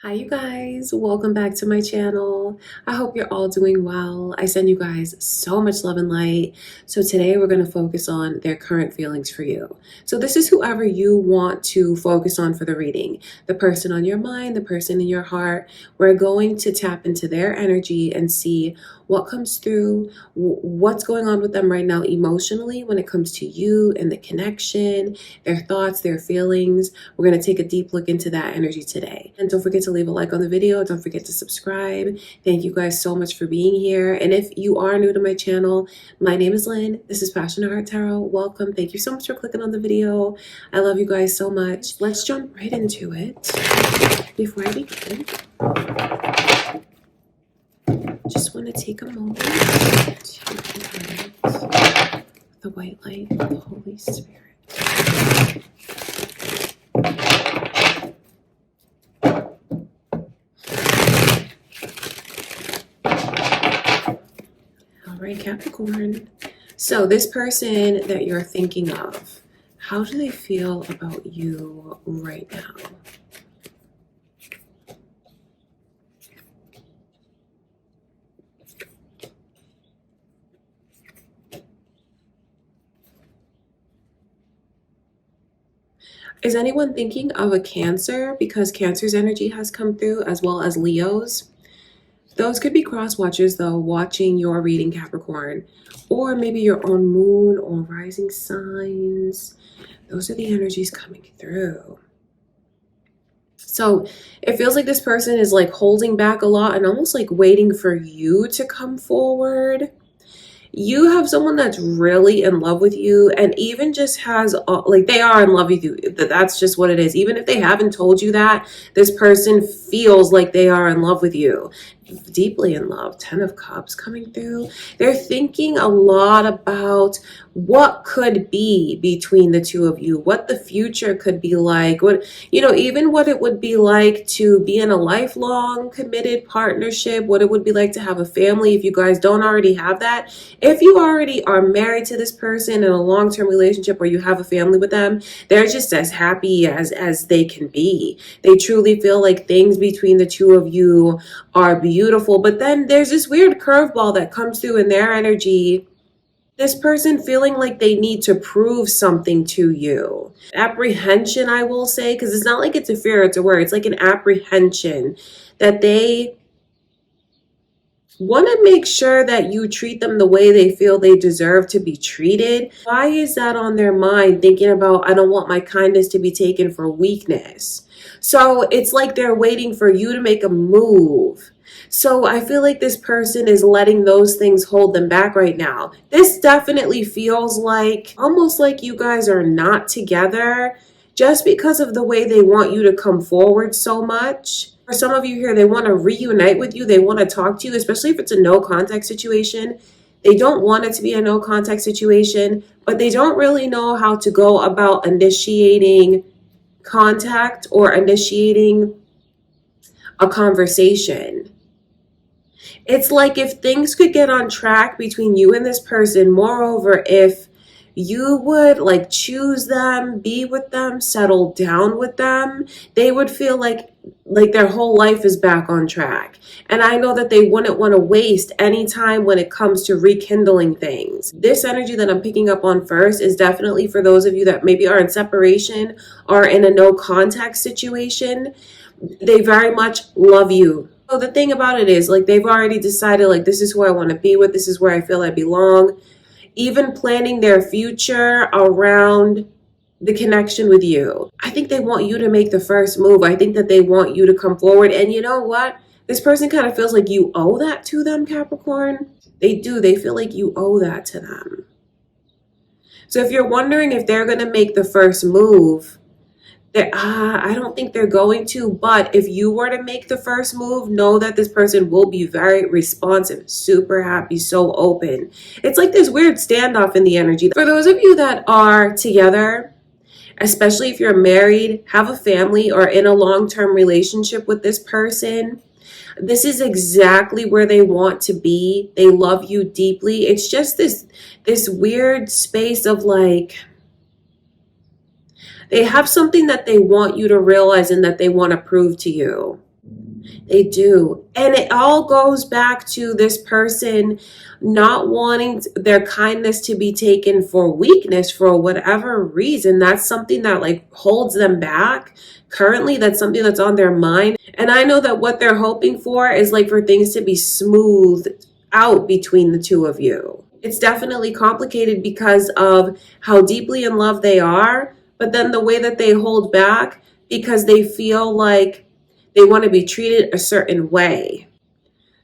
Hi you guys, welcome back to my channel. I hope you're all doing well. I send you guys so much love and light. So today we're going to focus on their current feelings for you. So this is whoever you want to focus on for the reading. The person on your mind, the person in your heart. We're going to tap into their energy and see what comes through, what's going on with them right now emotionally when it comes to you and the connection, their thoughts, their feelings. We're going to take a deep look into that energy today. And don't forget to leave a like on the video. Don't forget to subscribe. Thank you guys so much for being here. And if you are new to my channel, my name is Lynn. This is Passion Heart Tarot. Welcome. Thank you so much for clicking on the video. I love you guys so much. Let's jump right into it. Before I begin, just want to take a moment to connect the white light of the Holy Spirit. All right, Capricorn. So this person that you're thinking of, how do they feel about you right now? Is anyone thinking of a Cancer? Because Cancer's energy has come through, as well as Leo's. Those could be cross watchers, though, watching your reading, Capricorn. Or maybe your own moon or rising signs. Those are the energies coming through. So it feels like this person is like holding back a lot and almost like waiting for you to come forward. You have someone that's really in love with you and even just has like they are in love with you. That's just what it is. Even if they haven't told you that, this person feels like they are in love with you, deeply in love. 10 of Cups coming through. They're thinking a lot about what could be between the two of you, what the future could be like, what, even what it would be like to be in a lifelong committed partnership, what it would be like to have a family if you guys don't already have that. If you already are married to this person in a long-term relationship or you have a family with them, they're just as happy as they can be. They truly feel like things between the two of you are beautiful. But then there's this weird curveball that comes through in their energy. This person feeling like they need to prove something to you. Apprehension, I will say, because it's not like it's a fear, it's a worry. It's like an apprehension that they want to make sure that you treat them the way they feel they deserve to be treated. Why is that on their mind? Thinking about, I don't want my kindness to be taken for weakness. So it's like they're waiting for you to make a move. So I feel like this person is letting those things hold them back right now. This definitely feels like almost like you guys are not together just because of the way they want you to come forward so much. For some of you here, they want to reunite with you. They want to talk to you, especially if it's a no contact situation. They don't want it to be a no contact situation, but they don't really know how to go about initiating contact or initiating a conversation. It's like if things could get on track between you and this person, moreover, if you would like choose them, be with them, settle down with them, they would feel like their whole life is back on track. And I know that they wouldn't want to waste any time when it comes to rekindling things. This energy that I'm picking up on first is definitely for those of you that maybe are in separation or in a no contact situation. They very much love you. So the thing about it is, like, they've already decided, like, this is who I want to be with. This is where I feel I belong. Even planning their future around the connection with you. I think they want you to make the first move. I think that they want you to come forward. And you know what? This person kind of feels like you owe that to them, Capricorn. They do. They feel like you owe that to them. So if you're wondering if they're going to make the first move, I don't think they're going to, but if you were to make the first move, know that this person will be very responsive, super happy, so open. It's like this weird standoff in the energy. For those of you that are together, especially if you're married, have a family, or in a long-term relationship with this person, this is exactly where they want to be. They love you deeply. It's just this weird space of like, they have something that they want you to realize and that they want to prove to you. They do. And it all goes back to this person not wanting their kindness to be taken for weakness for whatever reason. That's something that like holds them back. Currently, that's something that's on their mind. And I know that what they're hoping for is like for things to be smoothed out between the two of you. It's definitely complicated because of how deeply in love they are, but then the way that they hold back because they feel like they want to be treated a certain way.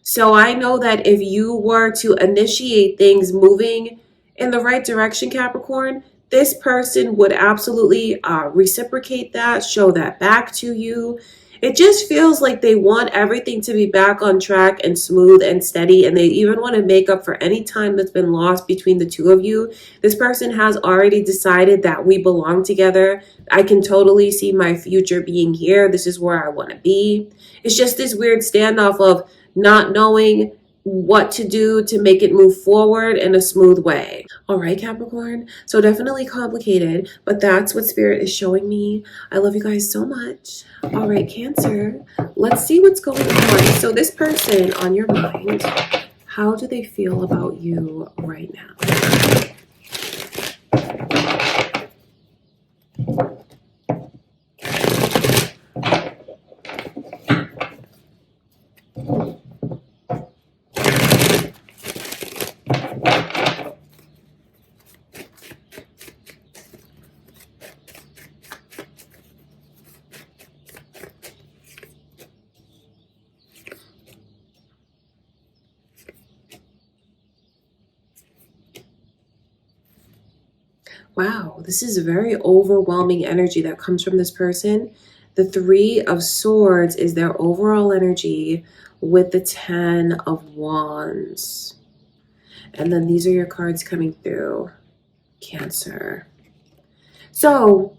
So I know that if you were to initiate things moving in the right direction, Capricorn, this person would absolutely reciprocate that, show that back to you. It just feels like they want everything to be back on track and smooth and steady, and they even want to make up for any time that's been lost between the two of you. This person has already decided that we belong together. I can totally see my future being here. This is where I want to be. It's just this weird standoff of not knowing what to do to make it move forward in a smooth way. All right, Capricorn. So definitely complicated, but that's what Spirit is showing me. I love you guys so much. All right, Cancer. Let's see what's going on. So this person on your mind, how do they feel about you right now? Wow, this is a very overwhelming energy that comes from this person. The Three of Swords is their overall energy with the 10 of Wands. And then these are your cards coming through, Cancer. So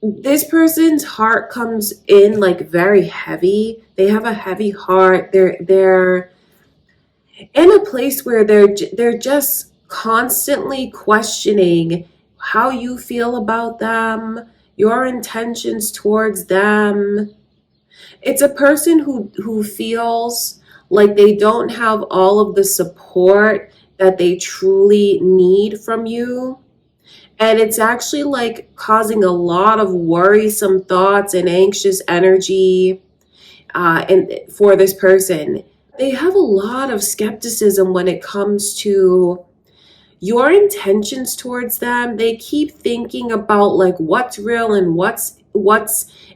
this person's heart comes in like very heavy. They have a heavy heart. They're in a place where they're just constantly questioning how you feel about them, your intentions towards them. It's a person who feels like they don't have all of the support that they truly need from you. And it's actually like causing a lot of worrisome thoughts and anxious energy and for this person. They have a lot of skepticism when it comes to your intentions towards them. They keep thinking about like what's real and what's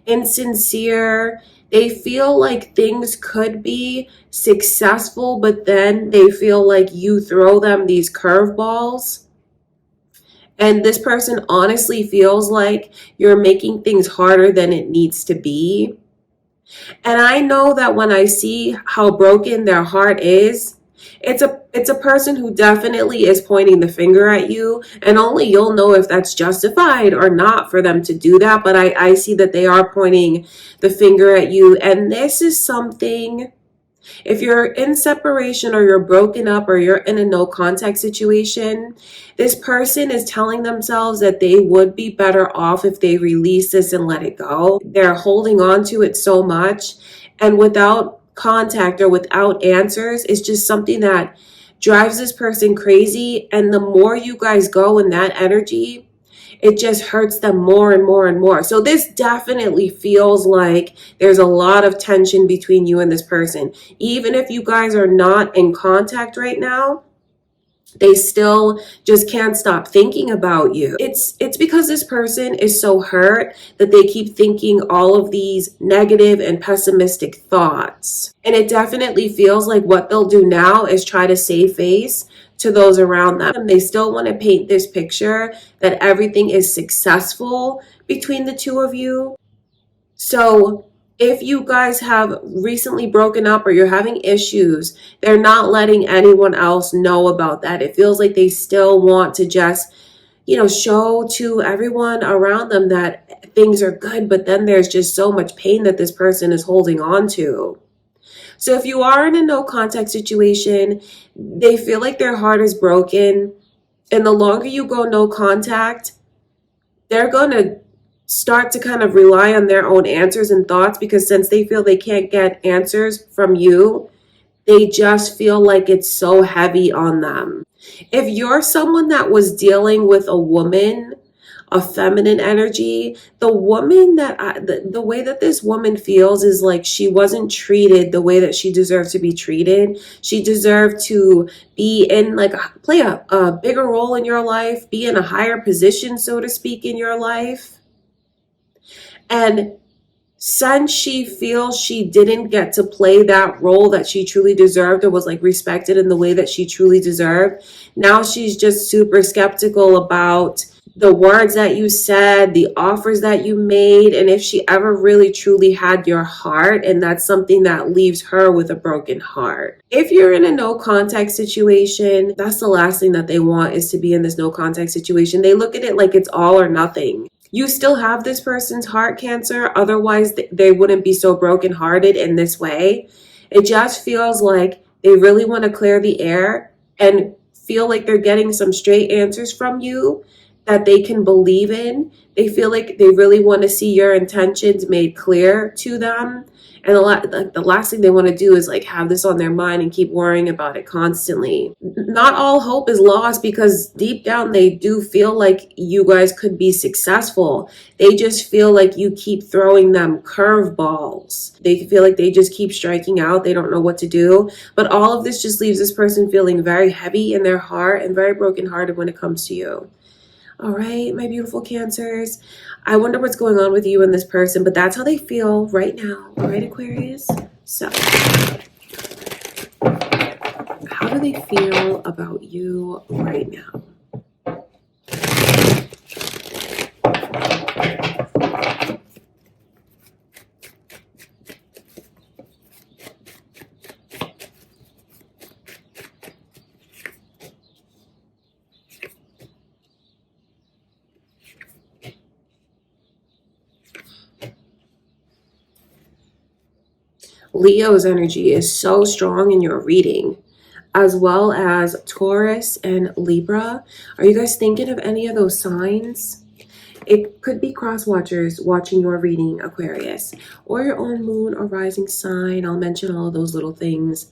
insincere. They feel like things could be successful, but then they feel like you throw them these curveballs. And this person honestly feels like you're making things harder than it needs to be. And I know that when I see how broken their heart is, it's a person who definitely is pointing the finger at you, and only you'll know if that's justified or not for them to do that. But I see that they are pointing the finger at you. And this is something, if you're in separation or you're broken up or you're in a no contact situation, this person is telling themselves that they would be better off if they release this and let it go. They're holding on to it so much, and without contact or without answers, it's just something that drives this person crazy. And the more you guys go in that energy, it just hurts them more and more and more. So this definitely feels like there's a lot of tension between you and this person. Even if you guys are not in contact right now, they still just can't stop thinking about you. It's because this person is so hurt that they keep thinking all of these negative and pessimistic thoughts. And it definitely feels like what they'll do now is try to save face to those around them. And they still want to paint this picture that everything is successful between the two of you. So if you guys have recently broken up or you're having issues, they're not letting anyone else know about that. It feels like they still want to just, show to everyone around them that things are good, but then there's just so much pain that this person is holding on to. So if you are in a no contact situation, they feel like their heart is broken. And the longer you go no contact, they're going to start to kind of rely on their own answers and thoughts, because since they feel they can't get answers from you, they just feel like it's so heavy on them. If you're someone that was dealing with a woman, a feminine energy, the woman the way that this woman feels is like she wasn't treated the way that she deserved to be treated. She deserved to be in like play a bigger role in your life, be in a higher position, so to speak, in your life. And since she feels she didn't get to play that role that she truly deserved, or was like respected in the way that she truly deserved, now she's just super skeptical about the words that you said, the offers that you made, and if she ever really truly had your heart. And that's something that leaves her with a broken heart. If you're in a no contact situation, that's the last thing that they want, is to be in this no contact situation. They look at it like it's all or nothing. You still have this person's heart, Cancer. Otherwise, they wouldn't be so brokenhearted in this way. It just feels like they really want to clear the air and feel like they're getting some straight answers from you that they can believe in. They feel like they really want to see your intentions made clear to them. And the last thing they want to do is like have this on their mind and keep worrying about it constantly. Not all hope is lost, because deep down they do feel like you guys could be successful. They just feel like you keep throwing them curveballs. They feel like they just keep striking out. They don't know what to do. But all of this just leaves this person feeling very heavy in their heart and very brokenhearted when it comes to you. All right, my beautiful Cancers. I wonder what's going on with you and this person, but that's how they feel right now. All right, Aquarius? So, how do they feel about you right now? Leo's energy is so strong in your reading, as well as Taurus and Libra. Are you guys thinking of any of those signs? It could be cross watchers watching your reading, Aquarius, or your own moon or rising sign. I'll mention all of those little things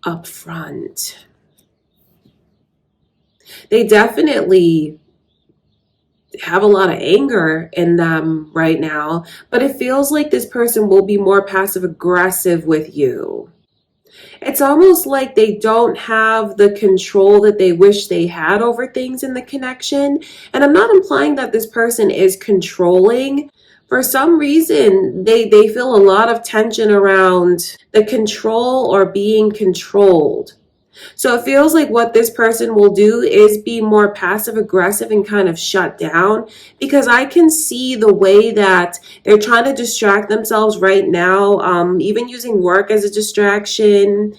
up front. They definitely have a lot of anger in them right now, but it feels like this person will be more passive aggressive with you. It's almost like they don't have the control that they wish they had over things in the connection. And I'm not implying that this person is controlling. For some reason, they feel a lot of tension around the control or being controlled. So it feels like what this person will do is be more passive aggressive and kind of shut down, because I can see the way that they're trying to distract themselves right now, even using work as a distraction,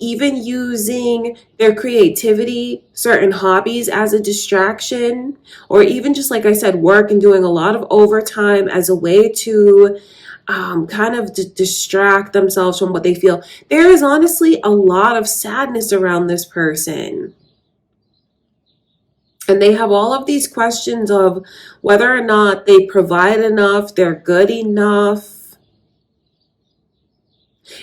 even using their creativity, certain hobbies as a distraction, or even just like I said, work and doing a lot of overtime as a way to kind of distract themselves from what they feel. There is honestly a lot of sadness around this person. And they have all of these questions of whether or not they provide enough, they're good enough.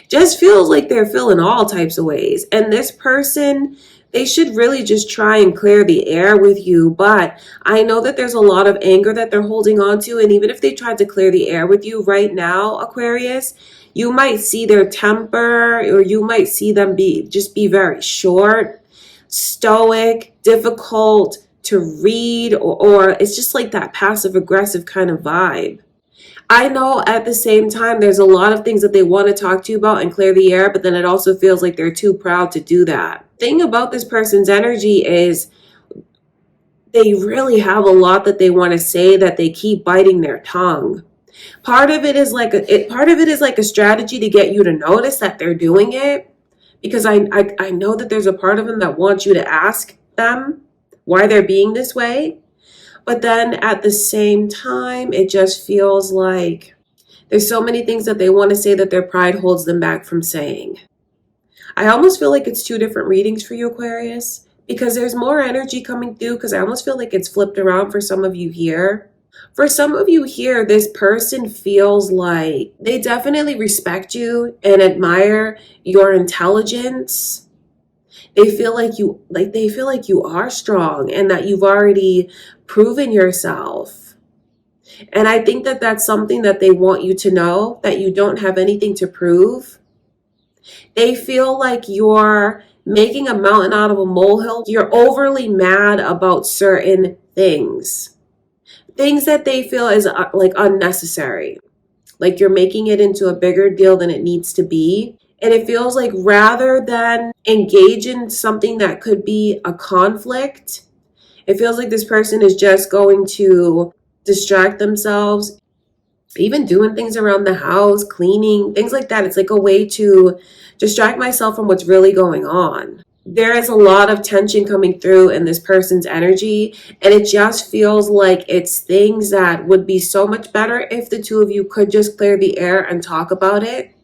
Just feels like they're feeling all types of ways. And this person, they should really just try and clear the air with you. But I know that there's a lot of anger that they're holding on to. And even if they tried to clear the air with you right now, Aquarius, you might see their temper, or you might see them be very short, stoic, difficult to read, or it's just like that passive aggressive kind of vibe. I know at the same time, there's a lot of things that they want to talk to you about and clear the air, but then it also feels like they're too proud to do that. Thing about this person's energy is they really have a lot that they want to say, that they keep biting their tongue. Part of it is like a strategy to get you to notice that they're doing it, because I know that there's a part of them that wants you to ask them why they're being this way. But then at the same time, it just feels like there's so many things that they want to say that their pride holds them back from saying. I almost feel like it's two different readings for you, Aquarius, because there's more energy coming through, because I almost feel like it's flipped around for some of you here. For some of you here, this person feels like they definitely respect you and admire your intelligence. They feel like you are strong and that you've already proven yourself. And I think that that's something that they want you to know, that you don't have anything to prove. They feel like you're making a mountain out of a molehill. You're overly mad about certain things. Things that they feel is like unnecessary. Like you're making it into a bigger deal than it needs to be. And it feels like rather than engage in something that could be a conflict, it feels like this person is just going to distract themselves, even doing things around the house, cleaning, things like that. It's like a way to distract myself from what's really going on. There is a lot of tension coming through in this person's energy, and it just feels like it's things that would be so much better if the two of you could just clear the air and talk about it,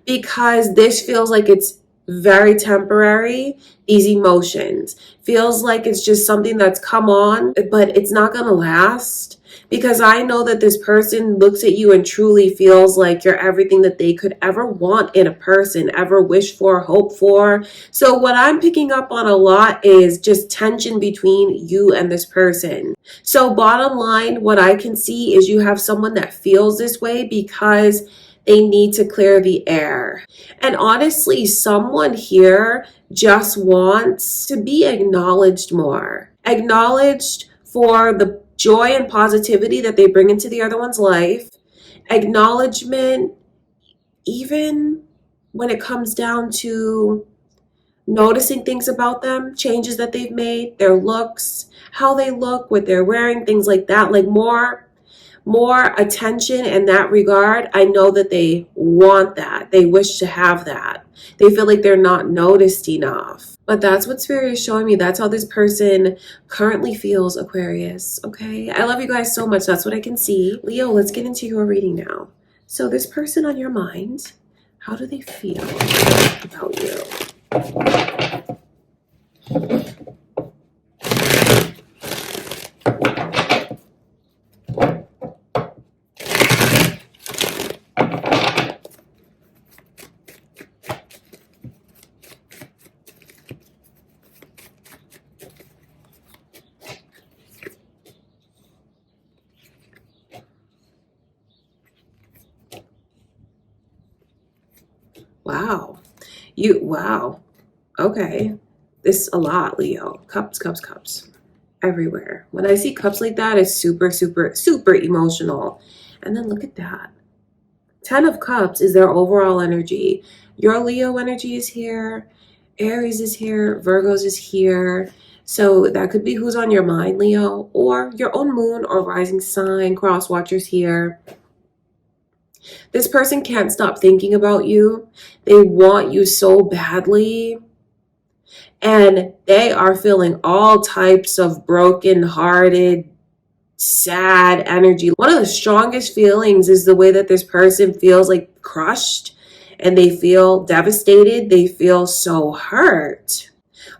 because this feels like it's very temporary. These emotions feels like it's just something that's come on, but it's not gonna last, because I know that this person looks at you and truly feels like you're everything that they could ever want in a person, ever wish for, hope for. So what I'm picking up on a lot is just tension between you and this person. So bottom line, what I can see is you have someone that feels this way because they need to clear the air. And honestly, someone here just wants to be acknowledged more. Acknowledged for the joy and positivity that they bring into the other one's life. Acknowledgement, even when it comes down to noticing things about them, changes that they've made, their looks, how they look, what they're wearing, things like that. Like more attention in that regard. I know that they want that. They wish to have that. They feel like they're not noticed enough. But that's what Spirit is showing me. That's how this person currently feels, Aquarius. Okay? I love you guys so much. That's what I can see. Leo, let's get into your reading now. So this person on your mind, how do they feel about you? Wow. Wow. Okay. This a lot, Leo. Cups, cups, cups. Everywhere. When I see cups like that, it's super, super, super emotional. And then look at that. 10 of Cups is their overall energy. Your Leo energy is here. Aries is here. Virgos is here. So that could be who's on your mind, Leo, or your own moon or rising sign. Cross watchers here. This person can't stop thinking about you. They want you so badly. And they are feeling all types of broken-hearted, sad energy. One of the strongest feelings is the way that this person feels like crushed and they feel devastated. They feel so hurt.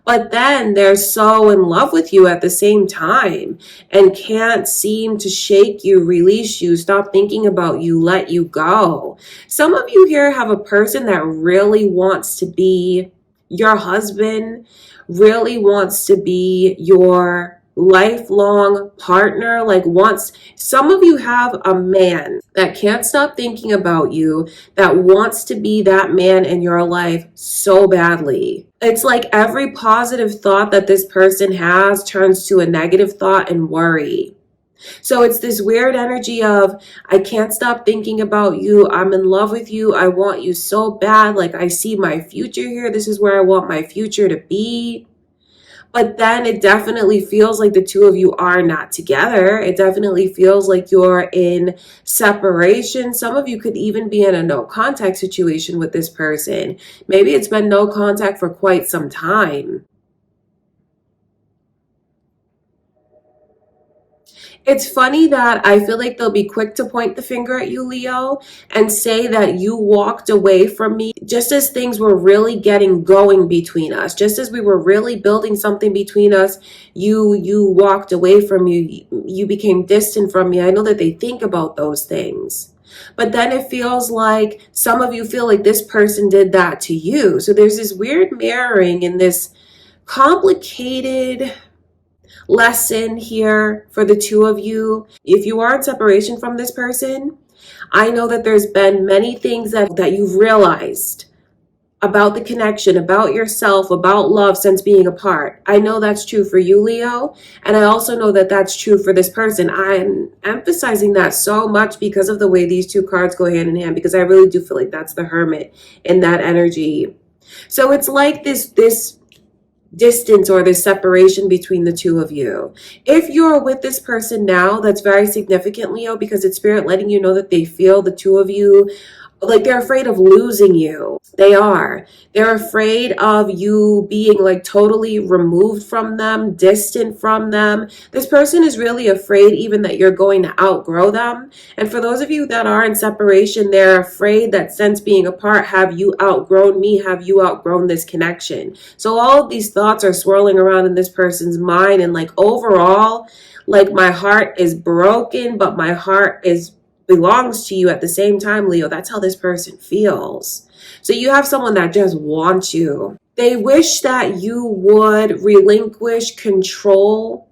But then they're so in love with you at the same time and can't seem to shake you, release you, stop thinking about you, let you go. Some of you here have a person that really wants to be your husband, really wants to be your lifelong partner. Like some of you have a man that can't stop thinking about you, that wants to be that man in your life so badly. It's like every positive thought that this person has turns to a negative thought and worry. So it's this weird energy of, I can't stop thinking about you. I'm in love with you. I want you so bad. Like I see my future here. This is where I want my future to be. But then it definitely feels like the two of you are not together. It definitely feels like you're in separation. Some of you could even be in a no contact situation with this person. Maybe it's been no contact for quite some time. It's funny that I feel like they'll be quick to point the finger at you, Leo, and say that you walked away from me just as things were really getting going between us. Just as we were really building something between us, you walked away from me. You became distant from me. I know that they think about those things. But then it feels like some of you feel like this person did that to you. So there's this weird mirroring in this complicated lesson here for the two of you. If you are in separation from this person, I know that there's been many things that you've realized about the connection, about yourself, about love since being apart. I know that's true for you, Leo, and I also know that that's true for this person. I'm emphasizing that so much because of the way these two cards go hand in hand, because I really do feel like that's the Hermit in that energy. So it's like this distance or this separation between the two of you. If you're with this person now, that's very significant, Leo, because it's Spirit letting you know that they feel the two of you like they're afraid of losing you. They are. They're afraid of you being like totally removed from them, distant from them. This person is really afraid even that you're going to outgrow them. And for those of you that are in separation, they're afraid that since being apart, have you outgrown me? Have you outgrown this connection? So all of these thoughts are swirling around in this person's mind. And like overall, like my heart is broken, but my heart belongs to you at the same time, Leo. That's how this person feels. So you have someone that just wants you. They wish that you would relinquish control,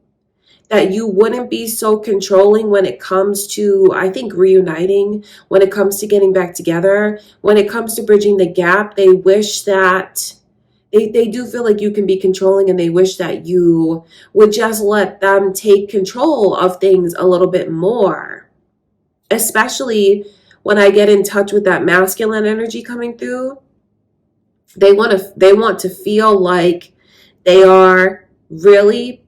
that you wouldn't be so controlling when it comes to, I think, reuniting, when it comes to getting back together, when it comes to bridging the gap. They wish that they do feel like you can be controlling, and they wish that you would just let them take control of things a little bit more. Especially when I get in touch with that masculine energy coming through, they want to feel like they are really,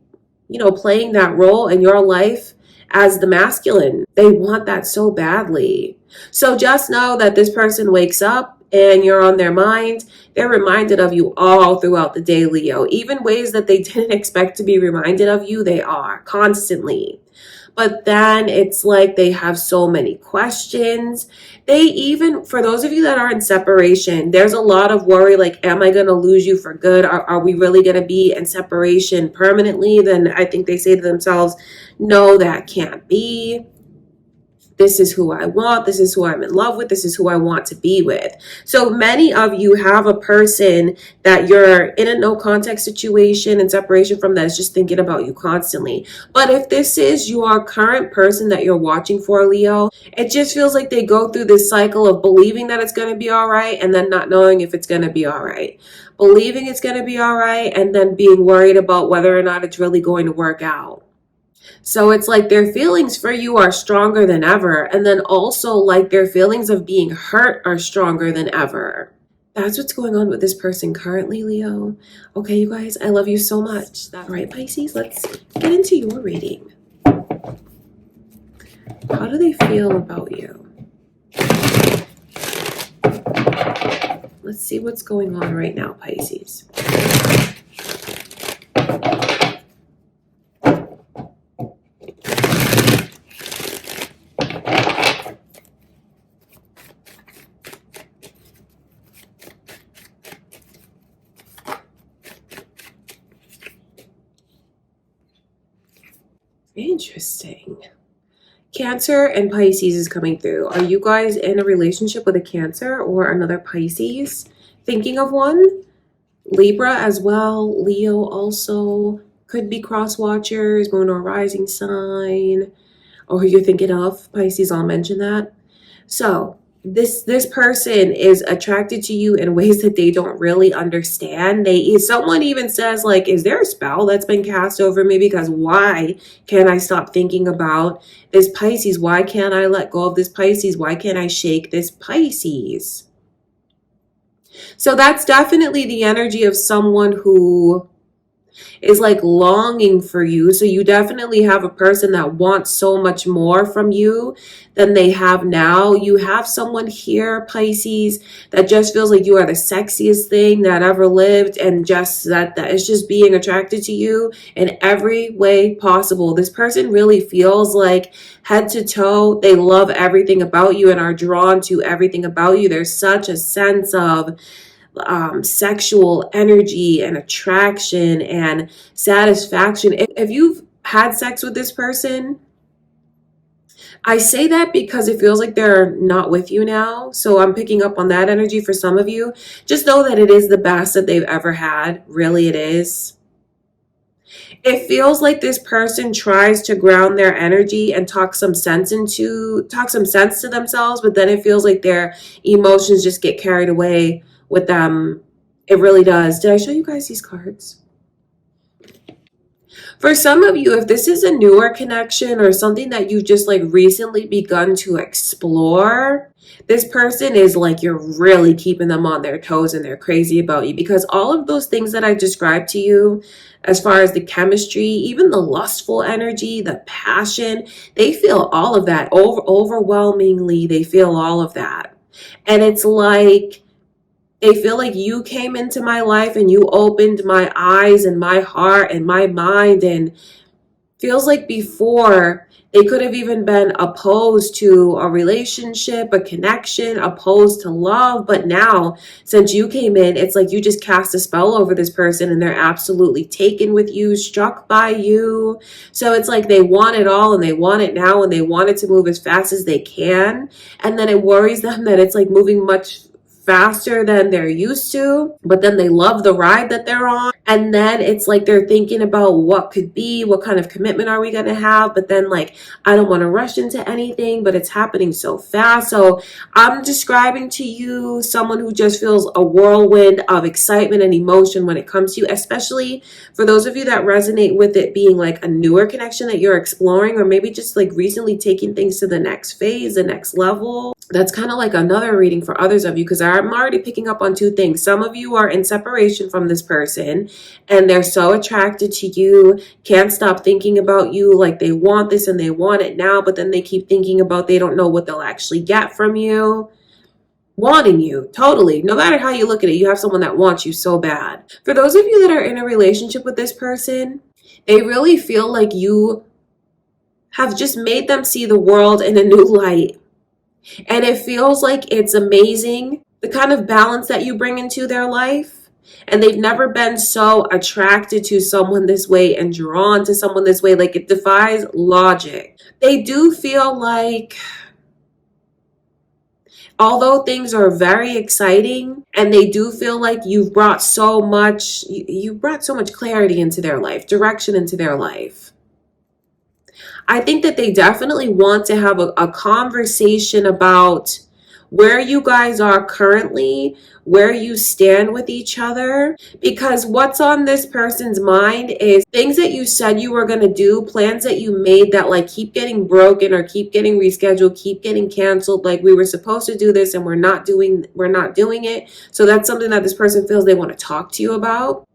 playing that role in your life as the masculine. They want that so badly. So just know that this person wakes up and you're on their mind. They're reminded of you all throughout the day, Leo. Even ways that they didn't expect to be reminded of you, they are constantly. But then it's like they have so many questions. They even, for those of you that are in separation, there's a lot of worry, like, am I going to lose you for good? Are we really going to be in separation permanently? Then I think they say to themselves, no, that can't be. This is who I want. This is who I'm in love with. This is who I want to be with. So many of you have a person that you're in a no contact situation and separation from that is just thinking about you constantly. But if this is your current person that you're watching for, Leo, it just feels like they go through this cycle of believing that it's going to be all right and then not knowing if it's going to be all right. Believing it's going to be all right and then being worried about whether or not it's really going to work out. So it's like their feelings for you are stronger than ever. And then also like their feelings of being hurt are stronger than ever. That's what's going on with this person currently, Leo. Okay, you guys, I love you so much. All right, Pisces, let's get into your reading. How do they feel about you? Let's see what's going on right now, Pisces. Interesting. Cancer and Pisces is coming through. Are you guys in a relationship with a Cancer or another Pisces? Thinking of one? Libra as well. Leo also could be cross watchers, moon or rising sign. Or who you're thinking of, Pisces, I'll mention that. So this person is attracted to you in ways that they don't really understand. Someone even says, like, is there a spell that's been cast over me? Because why can't I stop thinking about this Pisces? Why can't I let go of this Pisces? Why can't I shake this Pisces? So that's definitely the energy of someone who is like longing for you. So you definitely have a person that wants so much more from you than they have now. You have someone here, Pisces, that just feels like you are the sexiest thing that ever lived, and just that is just being attracted to you in every way possible. This person really feels like head to toe, they love everything about you and are drawn to everything about you. There's such a sense of sexual energy and attraction and satisfaction. If you've had sex with this person, I say that because it feels like they're not with you now. So I'm picking up on that energy for some of you. Just know that it is the best that they've ever had. Really, it is. It feels like this person tries to ground their energy and talk some sense to themselves, but then it feels like their emotions just get carried away with them. It really does. Did I show you guys these cards? For some of you, if this is a newer connection or something that you've just like recently begun to explore, this person is like, you're really keeping them on their toes and they're crazy about you, because all of those things that I described to you, as far as the chemistry, even the lustful energy, the passion, they feel all of that. Overwhelmingly, they feel all of that. And it's like, they feel like you came into my life and you opened my eyes and my heart and my mind, and feels like before they could have even been opposed to a relationship, a connection, opposed to love. But now, since you came in, it's like you just cast a spell over this person and they're absolutely taken with you, struck by you. So it's like they want it all and they want it now and they want it to move as fast as they can. And then it worries them that it's like moving much faster than they're used to, but then they love the ride that they're on. And then it's like they're thinking about what could be, what kind of commitment are we going to have? But then like, I don't want to rush into anything, but it's happening so fast. So I'm describing to you someone who just feels a whirlwind of excitement and emotion when it comes to you, especially for those of you that resonate with it being like a newer connection that you're exploring, or maybe just like recently taking things to the next phase, the next level. That's kind of like another reading for others of you, because I'm already picking up on two things. Some of you are in separation from this person and they're so attracted to you, can't stop thinking about you, like they want this and they want it now, but then they keep thinking about they don't know what they'll actually get from you. Wanting you, totally. No matter how you look at it, you have someone that wants you so bad. For those of you that are in a relationship with this person, they really feel like you have just made them see the world in a new light. And it feels like it's amazing, the kind of balance that you bring into their life. And they've never been so attracted to someone this way and drawn to someone this way. Like, it defies logic. They do feel like, although things are very exciting, and they do feel like you've brought so much, you brought so much clarity into their life, direction into their life. I think that they definitely want to have a conversation about where you guys are currently, where you stand with each other, because what's on this person's mind is things that you said you were going to do, plans that you made that like keep getting broken or keep getting rescheduled, keep getting canceled. Like, we were supposed to do this and we're not doing it. So that's something that this person feels they want to talk to you about.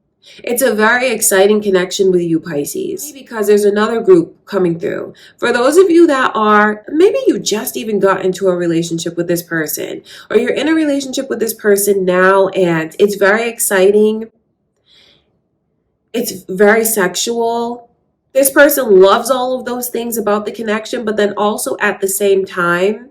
It's a very exciting connection with you, Pisces, because there's another group coming through. For those of you that are, maybe you just even got into a relationship with this person, or you're in a relationship with this person now, and it's very exciting. It's very sexual. This person loves all of those things about the connection, but then also at the same time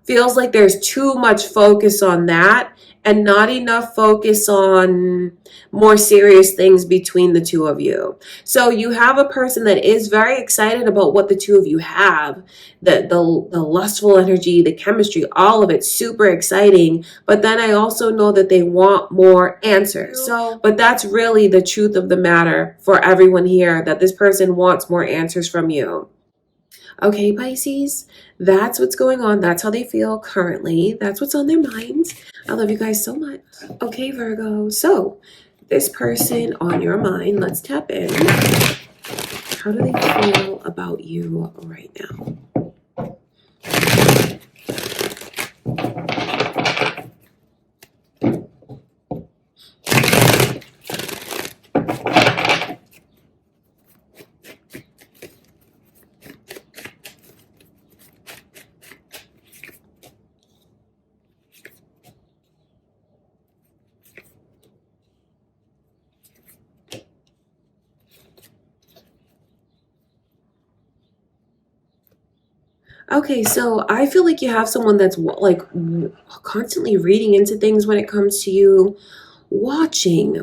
feels like there's too much focus on that and not enough focus on more serious things between the two of you. So you have a person that is very excited about what the two of you have, the lustful energy, the chemistry, all of it, super exciting. But then I also know that they want more answers. But that's really the truth of the matter for everyone here, that this person wants more answers from you. Okay, Pisces, that's what's going on. That's how they feel currently. That's what's on their minds. I love you guys so much. Okay, Virgo. So this person on your mind, let's tap in. How do they feel about you right now? Okay, so I feel like you have someone that's like constantly reading into things when it comes to you, watching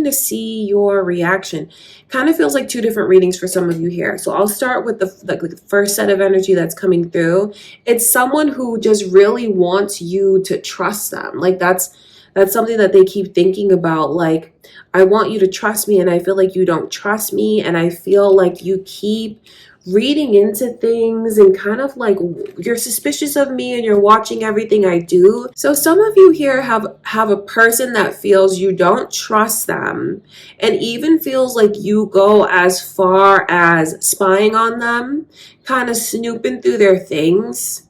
to see your reaction. Kind of feels like two different readings for some of you here. So I'll start with the first set of energy that's coming through. It's someone who just really wants you to trust them. Like that's something that they keep thinking about. Like, I want you to trust me, and I feel like you don't trust me, and I feel like you keep reading into things and kind of like you're suspicious of me and you're watching everything I do. So some of you here have a person that feels you don't trust them, and even feels like you go as far as spying on them, kind of snooping through their things.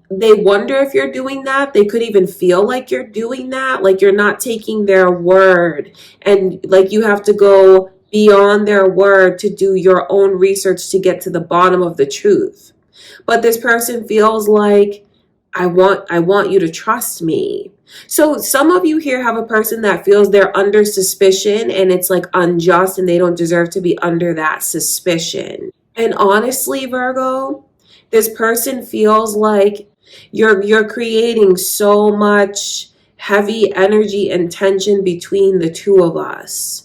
They wonder if you're doing that. They could even feel like you're doing that, like you're not taking their word, and like you have to go beyond their word to do your own research to get to the bottom of the truth. But this person feels like, I want you to trust me. So some of you here have a person that feels they're under suspicion, and it's like unjust, and they don't deserve to be under that suspicion. And honestly, Virgo, this person feels like you're creating so much heavy energy and tension between the two of us.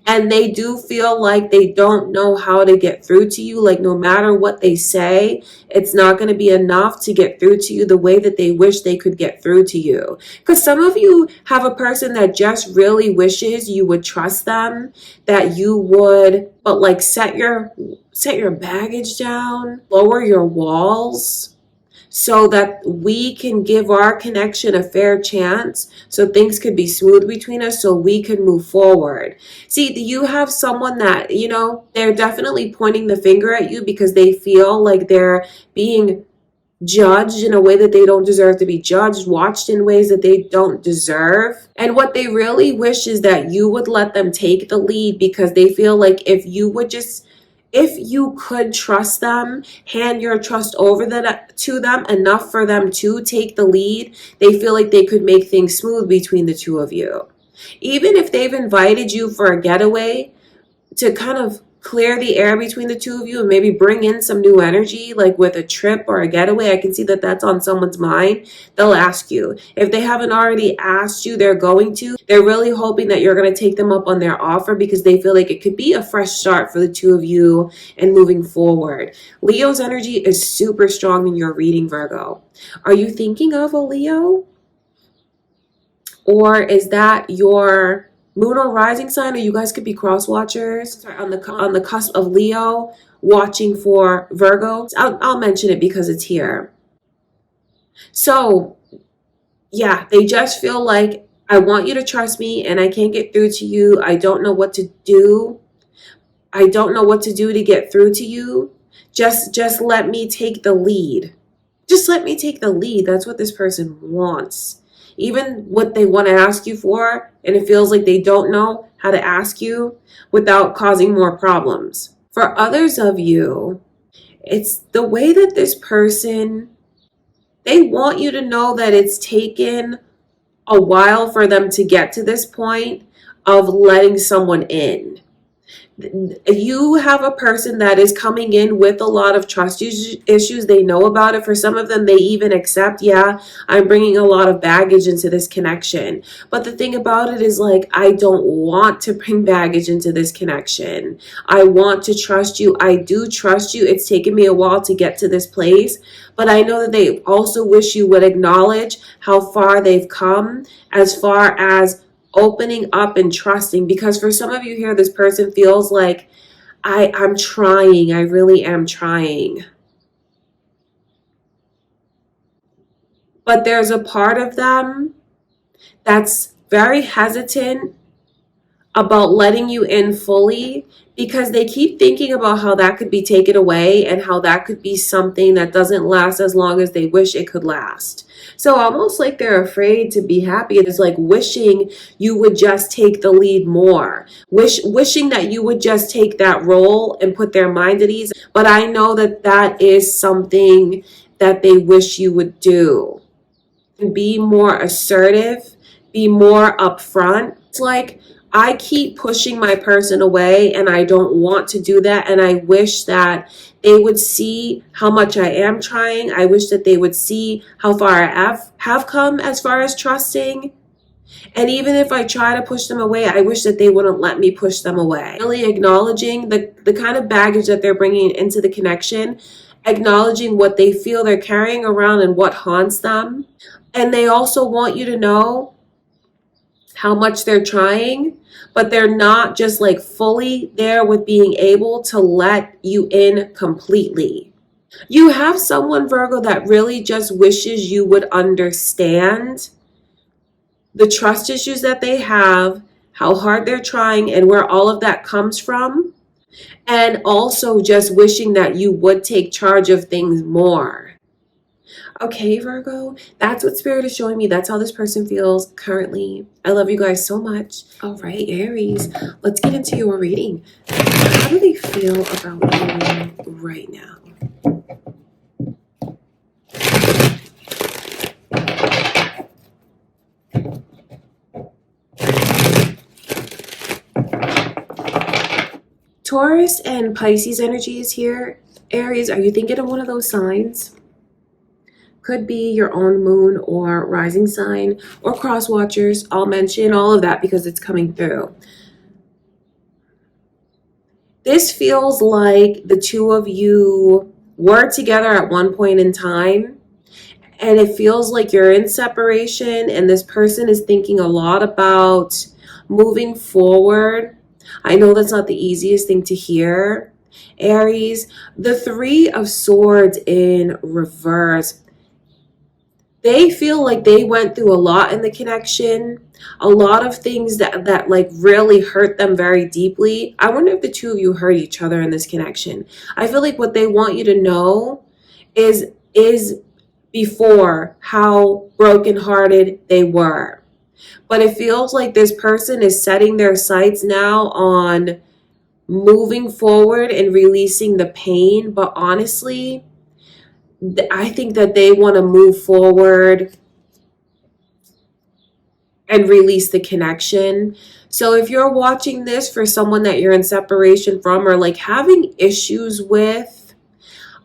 And they do feel like they don't know how to get through to you. Like, no matter what they say, it's not going to be enough to get through to you the way that they wish they could get through to you. Because some of you have a person that just really wishes you would trust them, that you would, but like set your baggage down, lower your walls, so that we can give our connection a fair chance, so things could be smooth between us, so we can move forward. See, you have someone that, they're definitely pointing the finger at you because they feel like they're being judged in a way that they don't deserve to be judged, watched in ways that they don't deserve. And what they really wish is that you would let them take the lead, because they feel like if you could trust them, hand your trust over to them enough for them to take the lead, they feel like they could make things smooth between the two of you. Even if they've invited you for a getaway to kind of clear the air between the two of you and maybe bring in some new energy, like with a trip or a getaway, I can see that that's on someone's mind. They'll ask you. If they haven't already asked you, they're going to. They're really hoping that you're going to take them up on their offer, because they feel like it could be a fresh start for the two of you and moving forward. Leo's energy is super strong in your reading, Virgo. Are you thinking of a Leo? Or is that your moon or rising sign? Or you guys could be cross watchers on the cusp of Leo watching for Virgo. I'll mention it because it's here. So yeah, they just feel like, I want you to trust me and I can't get through to you. I don't know what to do. I don't know what to do to get through to you. Just let me take the lead. Just let me take the lead. That's what this person wants. Even what they want to ask you for, and it feels like they don't know how to ask you without causing more problems. For others of you, it's the way that this person, they want you to know that it's taken a while for them to get to this point of letting someone in. You have a person that is coming in with a lot of trust issues. They know about it. For some of them, they even accept, yeah, I'm bringing a lot of baggage into this connection. But the thing about it is, like, I don't want to bring baggage into this connection. I want to trust you. I do trust you. It's taken me a while to get to this place. But I know that they also wish you would acknowledge how far they've come, as far as opening up and trusting. Because for some of you here, this person feels like, I'm trying. I really am trying. But there's a part of them that's very hesitant about letting you in fully, because they keep thinking about how that could be taken away and how that could be something that doesn't last as long as they wish it could last. So almost like they're afraid to be happy. It's like wishing you would just take the lead more. Wishing that you would just take that role and put their mind at ease. But I know that that is something that they wish you would do. Be more assertive, be more upfront. It's like, I keep pushing my person away, and I don't want to do that. And I wish that they would see how much I am trying. I wish that they would see how far I have come as far as trusting. And even if I try to push them away, I wish that they wouldn't let me push them away. Really acknowledging the kind of baggage that they're bringing into the connection, acknowledging what they feel they're carrying around and what haunts them. And they also want you to know how much they're trying, but they're not just like fully there with being able to let you in completely. You have someone, Virgo, that really just wishes you would understand the trust issues that they have, how hard they're trying, and where all of that comes from. And also just wishing that you would take charge of things more. Okay, Virgo, that's what Spirit is showing me. That's how this person feels currently. I love you guys so much. All right, Aries, let's get into your reading. How do they feel about you right now? Taurus and Pisces energy is here. Aries, are you thinking of one of those signs? Could be your own moon or rising sign or cross watchers. I'll mention all of that because it's coming through. This feels like the two of you were together at one point in time, and it feels like you're in separation, and this person is thinking a lot about moving forward. I know that's not the easiest thing to hear, Aries. The Three of Swords in reverse. They feel like they went through a lot in the connection, a lot of things that like really hurt them very deeply. I wonder if the two of you hurt each other in this connection. I feel like what they want you to know is before how brokenhearted they were. But it feels like this person is setting their sights now on moving forward and releasing the pain. But honestly, I think that they want to move forward and release the connection. So if you're watching this for someone that you're in separation from or like having issues with,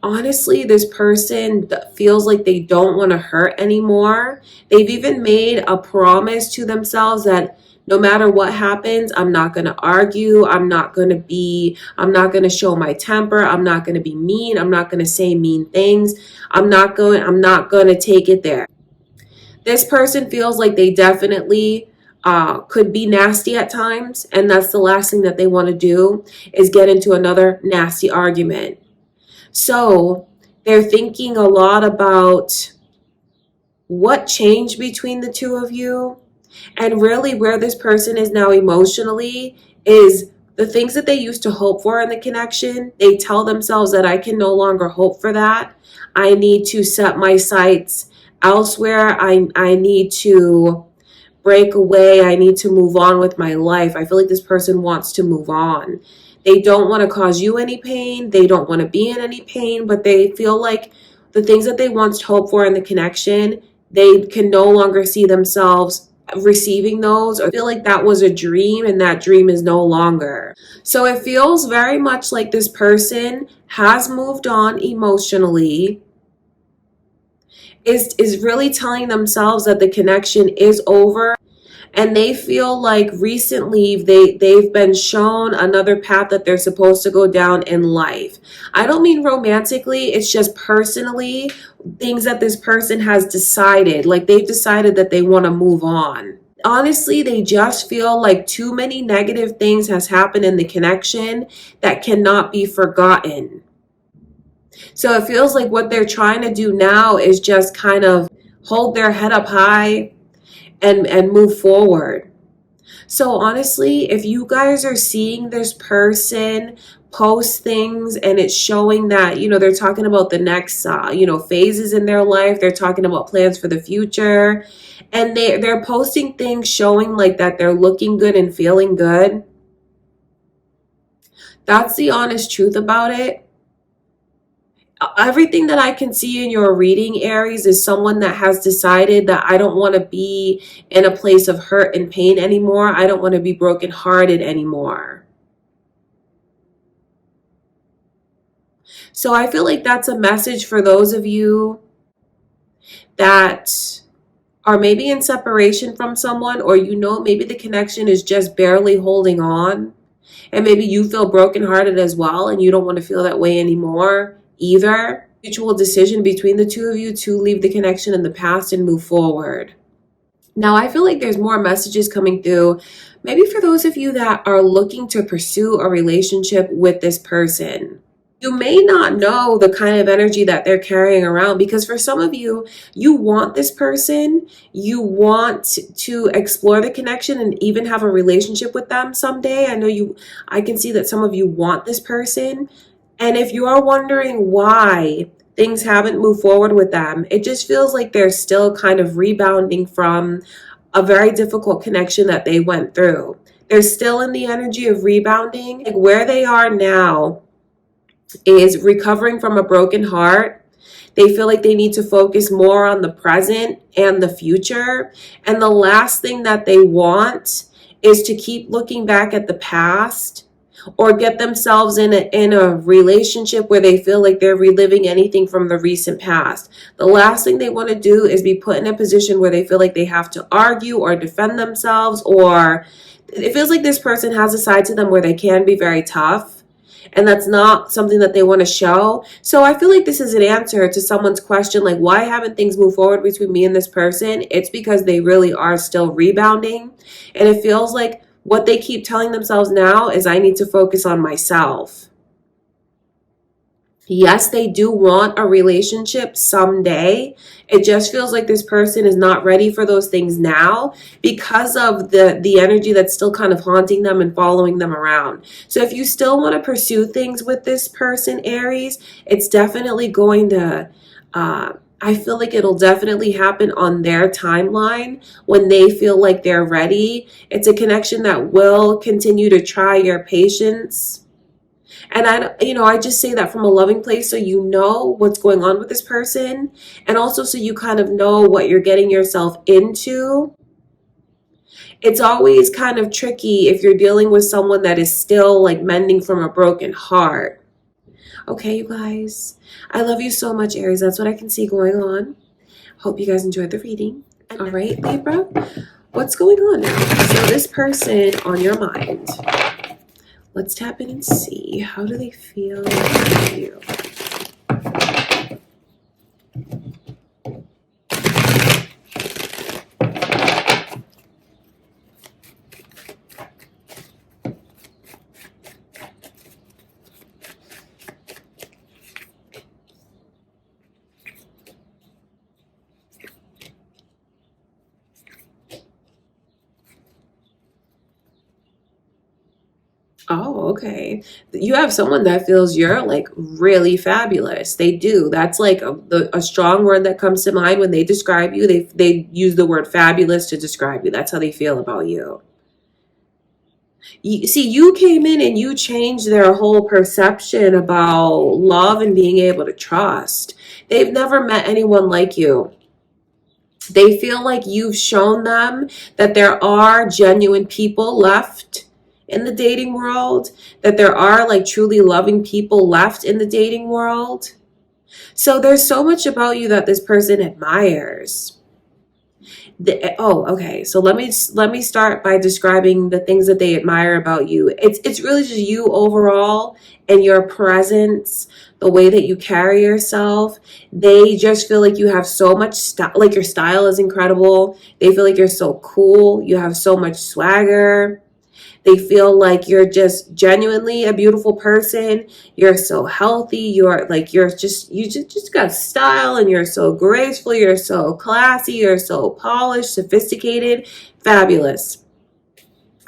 honestly, this person feels like they don't want to hurt anymore. They've even made a promise to themselves that no matter what happens, I'm not going to argue. I'm not going to show my temper. I'm not going to be mean. I'm not going to say mean things. I'm not going to take it there. This person feels like they definitely could be nasty at times. And that's the last thing that they want to do is get into another nasty argument. So they're thinking a lot about what changed between the two of you. And really where this person is now emotionally is the things that they used to hope for in the connection. They tell themselves that I can no longer hope for that. I need to set my sights elsewhere. I need to break away. I need to move on with my life. I feel like this person wants to move on. They don't want to cause you any pain. They don't want to be in any pain, but they feel like the things that they once hoped for in the connection, they can no longer see themselves receiving those, or feel like that was a dream and that dream is no longer. So it feels very much like this person has moved on emotionally, is really telling themselves that the connection is over. And they feel like recently they've been shown another path that they're supposed to go down in life. I don't mean romantically, it's just personally, things that this person has decided. Like they've decided that they want to move on. Honestly, they just feel like too many negative things has happened in the connection that cannot be forgotten. So it feels like what they're trying to do now is just kind of hold their head up high and move forward. So honestly, if you guys are seeing this person post things and it's showing that, they're talking about the next, phases in their life, they're talking about plans for the future, and they're posting things showing like that they're looking good and feeling good. That's the honest truth about it. Everything that I can see in your reading, Aries, is someone that has decided that I don't want to be in a place of hurt and pain anymore. I don't want to be brokenhearted anymore. So I feel like that's a message for those of you that are maybe in separation from someone, or maybe the connection is just barely holding on. And maybe you feel brokenhearted as well, and you don't want to feel that way anymore either. Mutual decision between the two of you to leave the connection in the past and move forward. Now, I feel like there's more messages coming through, maybe for those of you that are looking to pursue a relationship with this person. You may not know the kind of energy that they're carrying around, because for some of you, you want this person, you want to explore the connection and even have a relationship with them someday. I can see that some of you want this person. And if you are wondering why things haven't moved forward with them, it just feels like they're still kind of rebounding from a very difficult connection that they went through. They're still in the energy of rebounding. Like where they are now is recovering from a broken heart. They feel like they need to focus more on the present and the future. And the last thing that they want is to keep looking back at the past or get themselves in a relationship where they feel like they're reliving anything from the recent past. The last thing they want to do is be put in a position where they feel like they have to argue or defend themselves, or it feels like this person has a side to them where they can be very tough. And that's not something that they want to show. So I feel like this is an answer to someone's question, like, why haven't things moved forward between me and this person? It's because they really are still rebounding. And it feels like what they keep telling themselves now is, I need to focus on myself. Yes, they do want a relationship someday. It just feels like this person is not ready for those things now because of the energy that's still kind of haunting them and following them around. So if you still want to pursue things with this person, Aries, it's definitely going to, I feel like it'll definitely happen on their timeline when they feel like they're ready. It's a connection that will continue to try your patience. And I just say that from a loving place, so you know what's going on with this person, and also so you kind of know what you're getting yourself into. It's always kind of tricky if you're dealing with someone that is still like mending from a broken heart. Okay, you guys, I love you so much, Aries. That's what I can see going on. Hope you guys enjoyed the reading. All right, Libra, what's going on now? So this person on your mind. Let's tap in and see. How do they feel about you? Oh, okay. You have someone that feels you're like really fabulous. They do. That's like a strong word that comes to mind when they describe you. They use the word fabulous to describe you. That's how they feel about you. See, you came in and you changed their whole perception about love and being able to trust. They've never met anyone like you. They feel like you've shown them that there are genuine people left in the dating world, that there are like truly loving people left in the dating world. So there's so much about you that this person admires. Okay. So let me start by describing the things that they admire about you. It's really just you overall and your presence, the way that you carry yourself. They just feel like you have so much style, like your style is incredible. They feel like you're so cool. You have so much swagger. They feel like you're just genuinely a beautiful person. You're so healthy. You just got style, and you're so graceful. You're so classy. You're so polished, sophisticated, fabulous.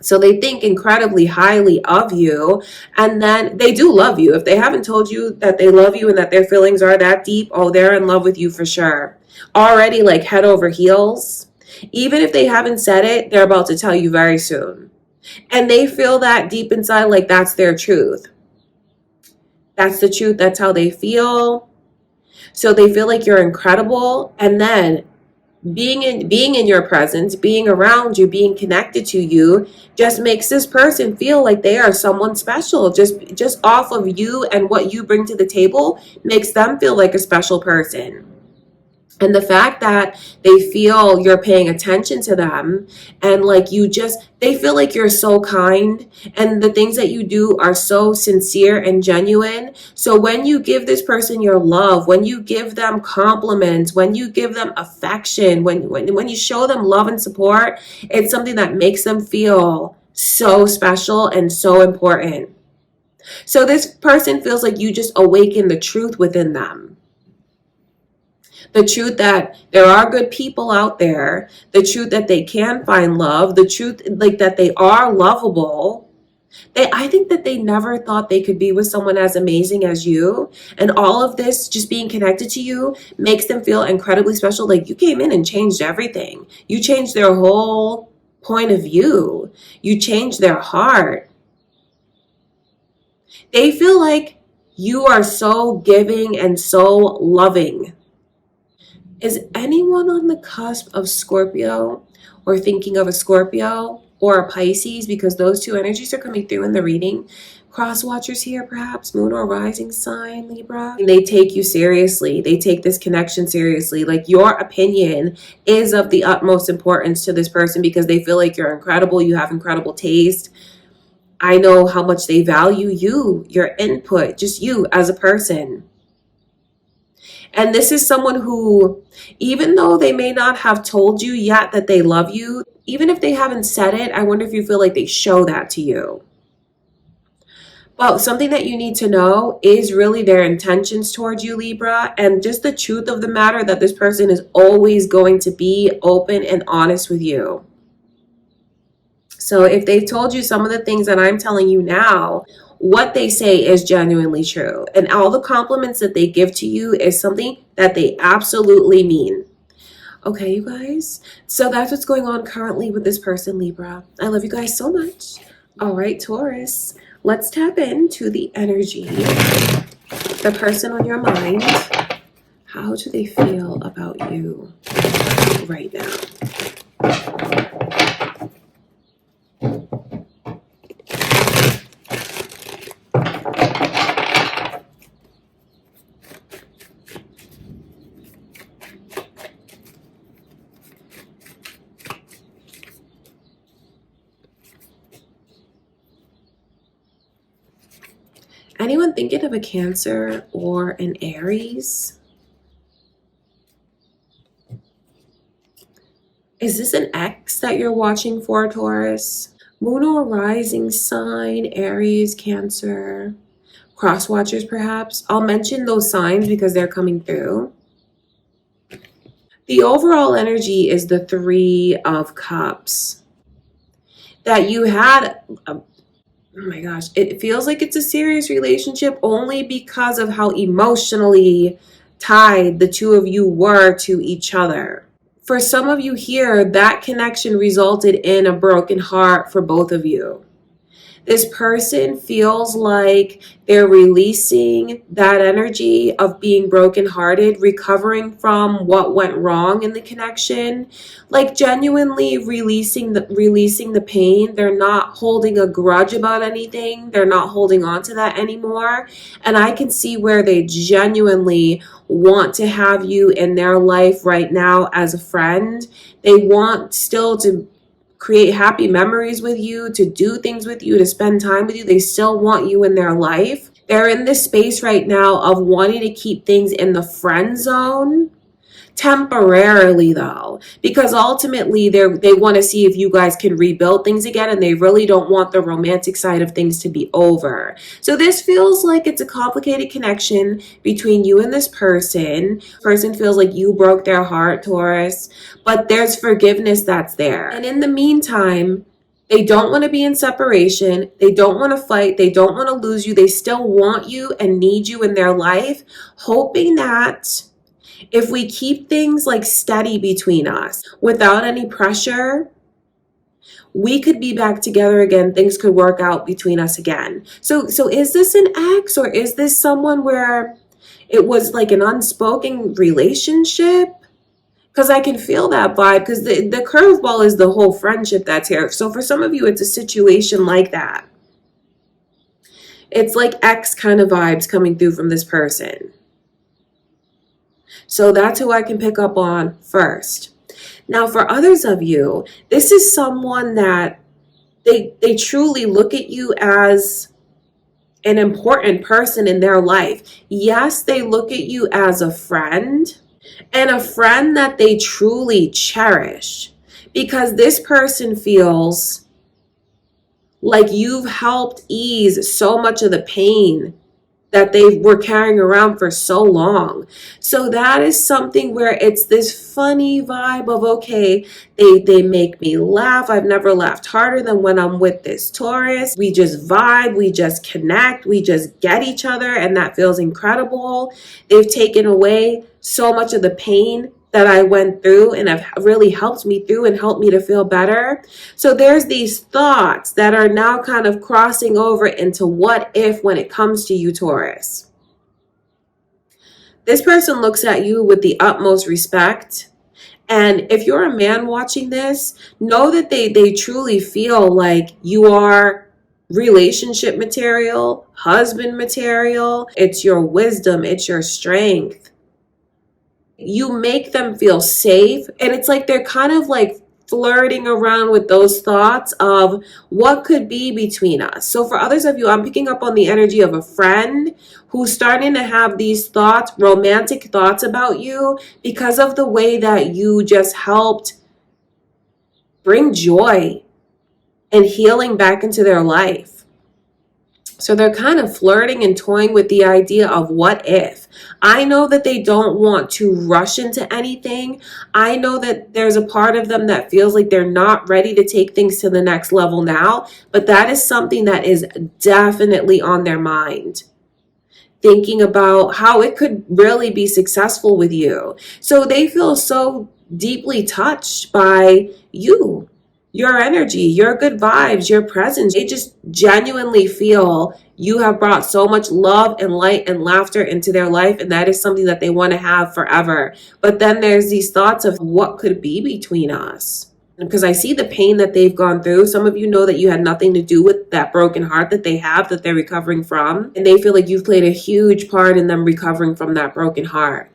So they think incredibly highly of you, and then they do love you. If they haven't told you that they love you and that their feelings are that deep, oh, they're in love with you for sure. Already like head over heels. Even if they haven't said it, they're about to tell you very soon. And they feel that deep inside, like that's their truth. That's the truth. That's how they feel. So they feel like you're incredible, and then being in your presence, being around you, being connected to you just makes this person feel like they are someone special. Just off of you and what you bring to the table makes them feel like a special person. And the fact that they feel you're paying attention to them, and like they feel like you're so kind, and the things that you do are so sincere and genuine. So when you give this person your love, when you give them compliments, when you give them affection, when you show them love and support, it's something that makes them feel so special and so important. So this person feels like you just awaken the truth within them. The truth that there are good people out there, the truth that they can find love, the truth like that they are lovable. I think that they never thought they could be with someone as amazing as you. And all of this, just being connected to you, makes them feel incredibly special. Like you came in and changed everything. You changed their whole point of view. You changed their heart. They feel like you are so giving and so loving. Is anyone on the cusp of Scorpio or thinking of a Scorpio or a Pisces? Because those two energies are coming through in the reading. Cross watchers here, perhaps, moon or rising sign, Libra. They take you seriously. They take this connection seriously. Like your opinion is of the utmost importance to this person because they feel like you're incredible. You have incredible taste. I know how much they value you, your input, just you as a person. And this is someone who, even though they may not have told you yet that they love you, even if they haven't said it, I wonder if you feel like they show that to you. But something that you need to know is really their intentions towards you, Libra, and just the truth of the matter that this person is always going to be open and honest with you. So if they've told you some of the things that I'm telling you now, what they say is genuinely true. And all the compliments that they give to you is something that they absolutely mean. Okay, you guys. So that's what's going on currently with this person, Libra. I love you guys so much. All right, Taurus. Let's tap into the energy. The person on your mind. How do they feel about you right now? Anyone thinking of a Cancer or an Aries? Is this an X that you're watching for, Taurus? Moon or rising sign, Aries, Cancer, cross watchers perhaps. I'll mention those signs because they're coming through. The overall energy is the Three of Cups. That you had... Oh my gosh, it feels like it's a serious relationship only because of how emotionally tied the two of you were to each other. For some of you here, that connection resulted in a broken heart for both of you. This person feels like they're releasing that energy of being brokenhearted, recovering from what went wrong in the connection, like genuinely releasing the pain. They're not holding a grudge about anything. They're not holding on to that anymore. And I can see where they genuinely want to have you in their life right now as a friend. They want still to create happy memories with you, to do things with you, to spend time with you. They still want you in their life. They're in this space right now of wanting to keep things in the friend zone temporarily, though, because ultimately they want to see if you guys can rebuild things again, and they really don't want the romantic side of things to be over. So this feels like it's a complicated connection between you and this person. Person feels like you broke their heart, Taurus, but there's forgiveness that's there. And in the meantime, they don't want to be in separation. They don't want to fight. They don't want to lose you. They still want you and need you in their life, hoping that if we keep things like steady between us without any pressure, we could be back together again. Things could work out between us again. So is this an ex, or is this someone where it was like an unspoken relationship. Because I can feel that vibe, because the curveball is the whole friendship that's here. So for some of you, it's a situation like that. It's like ex kind of vibes coming through from this person. So that's who I can pick up on first. Now, for others of you, this is someone that they truly look at you as an important person in their life. Yes, they look at you as a friend, and a friend that they truly cherish, because this person feels like you've helped ease so much of the pain that they were carrying around for so long. So that is something where it's this funny vibe of, okay, they make me laugh. I've never laughed harder than when I'm with this Taurus. We just vibe, we just connect, we just get each other, and that feels incredible. They've taken away so much of the pain that I went through and have really helped me through and helped me to feel better. So there's these thoughts that are now kind of crossing over into what if when it comes to you, Taurus. This person looks at you with the utmost respect. And if you're a man watching this, know that they truly feel like you are relationship material, husband material. It's your wisdom, it's your strength. You make them feel safe, and it's like they're kind of like flirting around with those thoughts of what could be between us. So for others of you, I'm picking up on the energy of a friend who's starting to have these thoughts, romantic thoughts about you, because of the way that you just helped bring joy and healing back into their life. So they're kind of flirting and toying with the idea of what if. I know that they don't want to rush into anything. I know that there's a part of them that feels like they're not ready to take things to the next level now, but that is something that is definitely on their mind. Thinking about how it could really be successful with you. So they feel so deeply touched by you. Your energy, your good vibes, your presence. They just genuinely feel you have brought so much love and light and laughter into their life, and that is something that they want to have forever. But then there's these thoughts of what could be between us. Because I see the pain that they've gone through. Some of you know that you had nothing to do with that broken heart that they have, that they're recovering from. And they feel like you've played a huge part in them recovering from that broken heart.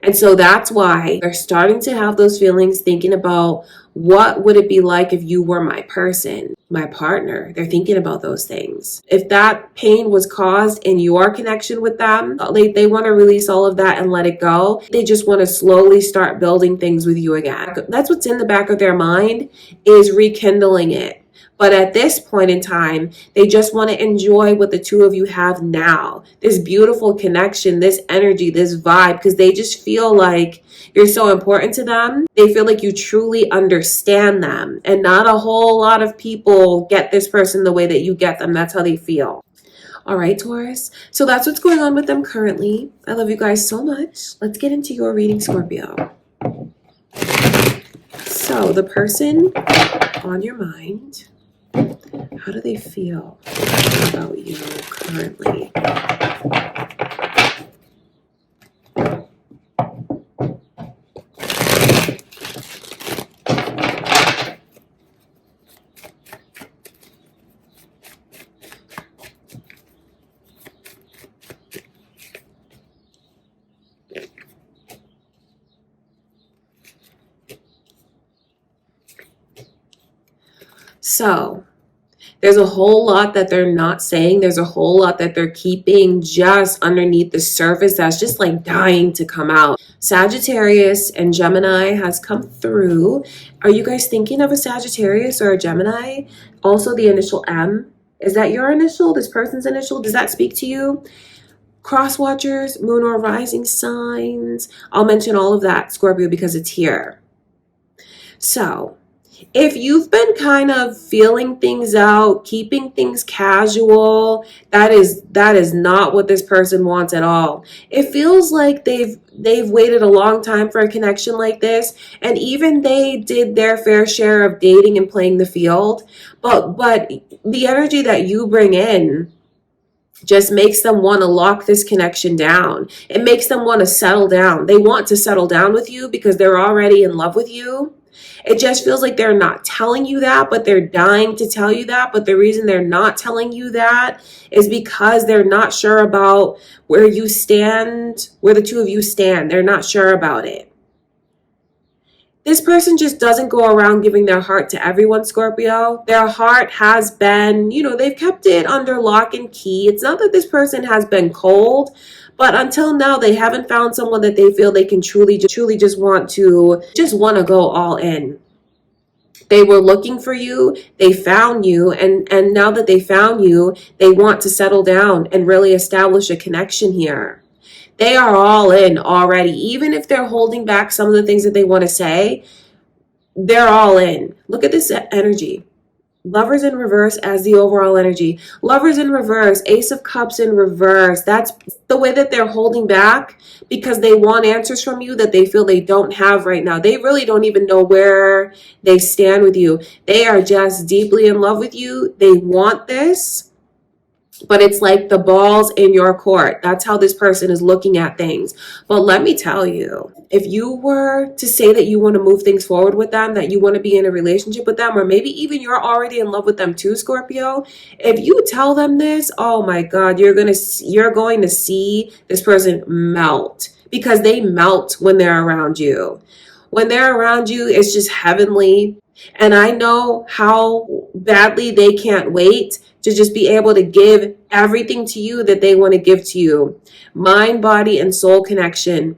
And so that's why they're starting to have those feelings, thinking about what would it be like if you were my person, my partner. They're thinking about those things. If that pain was caused in your connection with them, they want to release all of that and let it go. They just want to slowly start building things with you again. That's what's in the back of their mind, is rekindling it. But at this point in time, they just want to enjoy what the two of you have now. This beautiful connection, this energy, this vibe, because they just feel like you're so important to them. They feel like you truly understand them. And not a whole lot of people get this person the way that you get them. That's how they feel. All right, Taurus. So that's what's going on with them currently. I love you guys so much. Let's get into your reading, Scorpio. So the person on your mind, how do they feel about you currently? So there's a whole lot that they're not saying. There's a whole lot that they're keeping just underneath the surface that's just like dying to come out. Sagittarius and Gemini has come through. Are you guys thinking of a Sagittarius or a Gemini? Also the initial M. Is that your initial? This person's initial? Does that speak to you? Cross watchers, moon or rising signs. I'll mention all of that, Scorpio, because it's here. So if you've been kind of feeling things out, keeping things casual, that is not what this person wants at all. It feels like they've waited a long time for a connection like this, and even they did their fair share of dating and playing the field. But the energy that you bring in just makes them want to lock this connection down. It makes them want to settle down. They want to settle down with you because they're already in love with you. It just feels like they're not telling you that, but they're dying to tell you that. But the reason they're not telling you that is because they're not sure about where you stand, where the two of you stand. They're not sure about it. This person just doesn't go around giving their heart to everyone, Scorpio. Their heart has been, they've kept it under lock and key. It's not that this person has been cold, but until now, they haven't found someone that they feel they can truly just want to go all in. They were looking for you, they found you, and now that they found you, they want to settle down and really establish a connection here. They are all in already. Even if they're holding back some of the things that they want to say, they're all in. Look at this energy. Lovers in reverse as the overall energy. Lovers in reverse, Ace of Cups in reverse. That's the way that they're holding back because they want answers from you that they feel they don't have right now. They really don't even know where they stand with you. They are just deeply in love with you. They want this. But it's like the ball's in your court. That's how this person is looking at things. But let me tell you, if you were to say that you want to move things forward with them, that you want to be in a relationship with them, or maybe even you're already in love with them too, Scorpio, if you tell them this, oh my God, you're going to see this person melt, because they melt when they're around you. When they're around you, it's just heavenly. And I know how badly they can't wait to just be able to give everything to you that they want to give to you. Mind, body, and soul connection.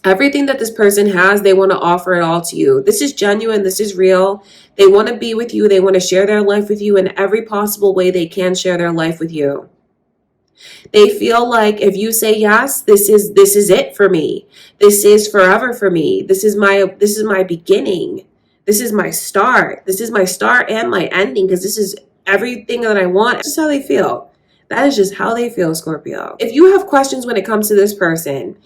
Everything that this person has, they want to offer it all to you. This is genuine. This is real. They want to be with you. They want to share their life with you in every possible way they can share their life with you. They feel like if you say yes, this is it for me. This is forever for me. This is my beginning. This is my start. This is my start and my ending, because this is everything that I want. That's just how they feel. That is just how they feel, Scorpio. If you have questions when it comes to this person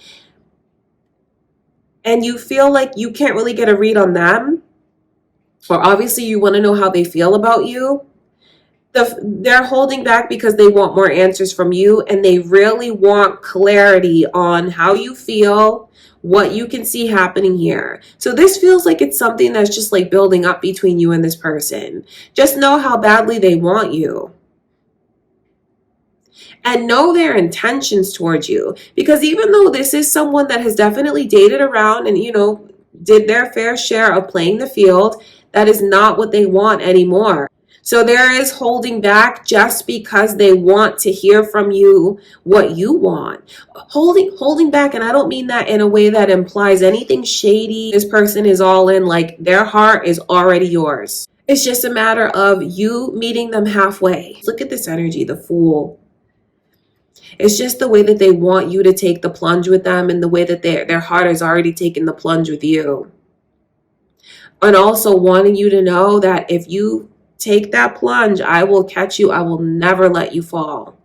and you feel like you can't really get a read on them, or obviously you want to know how they feel about you, they're holding back because they want more answers from you, and they really want clarity on how you feel, what you can see happening here. So this feels like it's something that's just like building up between you and this person. Just know how badly they want you. And know their intentions towards you. Because even though this is someone that has definitely dated around and, did their fair share of playing the field, that is not what they want anymore. So there is holding back just because they want to hear from you what you want. Holding back, and I don't mean that in a way that implies anything shady. This person is all in, like their heart is already yours. It's just a matter of you meeting them halfway. Look at this energy, the Fool. It's just the way that they want you to take the plunge with them, and the way that their heart has already taken the plunge with you. And also wanting you to know that if you take that plunge, I will catch you. I will never let you fall.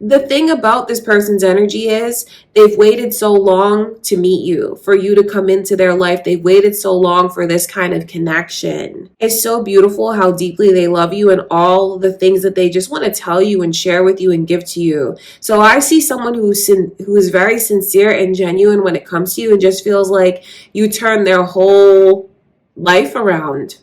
The thing about this person's energy is they've waited so long to meet you, for you to come into their life. They've waited so long for this kind of connection. It's so beautiful how deeply they love you and all the things that they just want to tell you and share with you and give to you. So I see someone who is very sincere and genuine when it comes to you, and just feels like you turn their whole life around.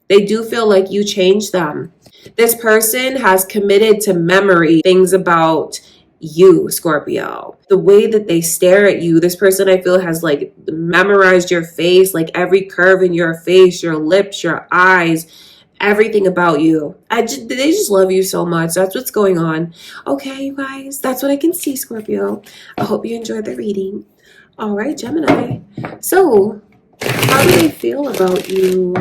They do feel like you changed them. This person has committed to memory things about you, Scorpio. The way that they stare at you, this person I feel has like memorized your face, like every curve in your face, your lips, your eyes, everything about you. They just love you so much. That's what's going on. Okay, you guys, that's what I can see, Scorpio. I hope you enjoyed the reading. All right, Gemini. So, how do they feel about you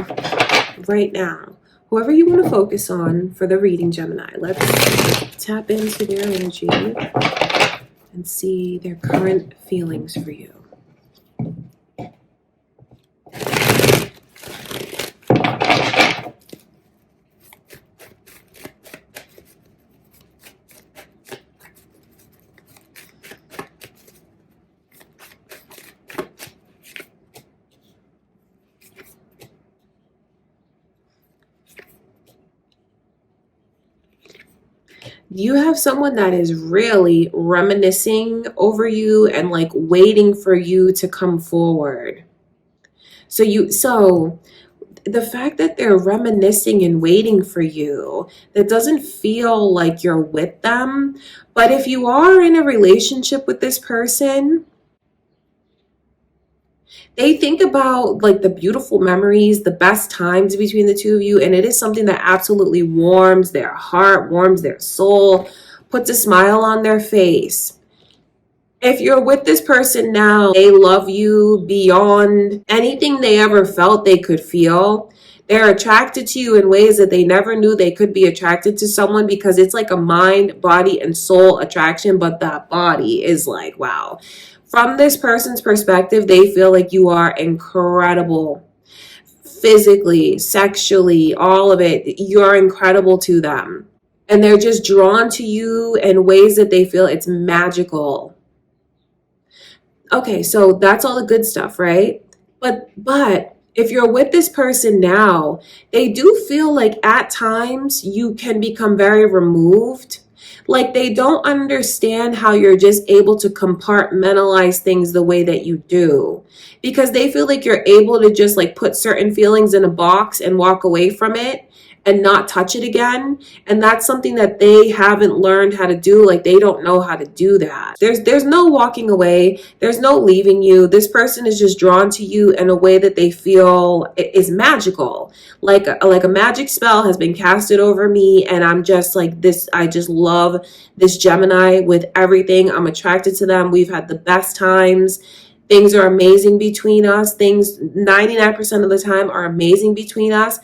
right now? Whoever you want to focus on for the reading, Gemini, let's tap into their energy and see their current feelings for you. You have someone that is really reminiscing over you and like waiting for you to come forward. So the fact that they're reminiscing and waiting for you, that doesn't feel like you're with them. But if you are in a relationship with this person, they think about like the beautiful memories, the best times between the two of you, and it is something that absolutely warms their heart, warms their soul, puts a smile on their face. If you're with this person now, they love you beyond anything they ever felt they could feel. They're attracted to you in ways that they never knew they could be attracted to someone, because it's like a mind, body, and soul attraction, but that body is like, wow. From this person's perspective, they feel like you are incredible. Physically, sexually, all of it, you're incredible to them. And they're just drawn to you in ways that they feel it's magical. Okay, so that's all the good stuff, right? But if you're with this person now, they do feel like at times you can become very removed. Like they don't understand how you're just able to compartmentalize things the way that you do. Because they feel like you're able to just like put certain feelings in a box and walk away from it and not touch it again. And that's something that they haven't learned how to do. Like they don't know how to do that. There's no walking away. There's no leaving you. This person is just drawn to you in a way that they feel is magical. Like a magic spell has been casted over me, and I'm just like this. I just love this Gemini with everything. I'm attracted to them. We've had the best times. Things are amazing between us. Things 99% of the time are amazing between us.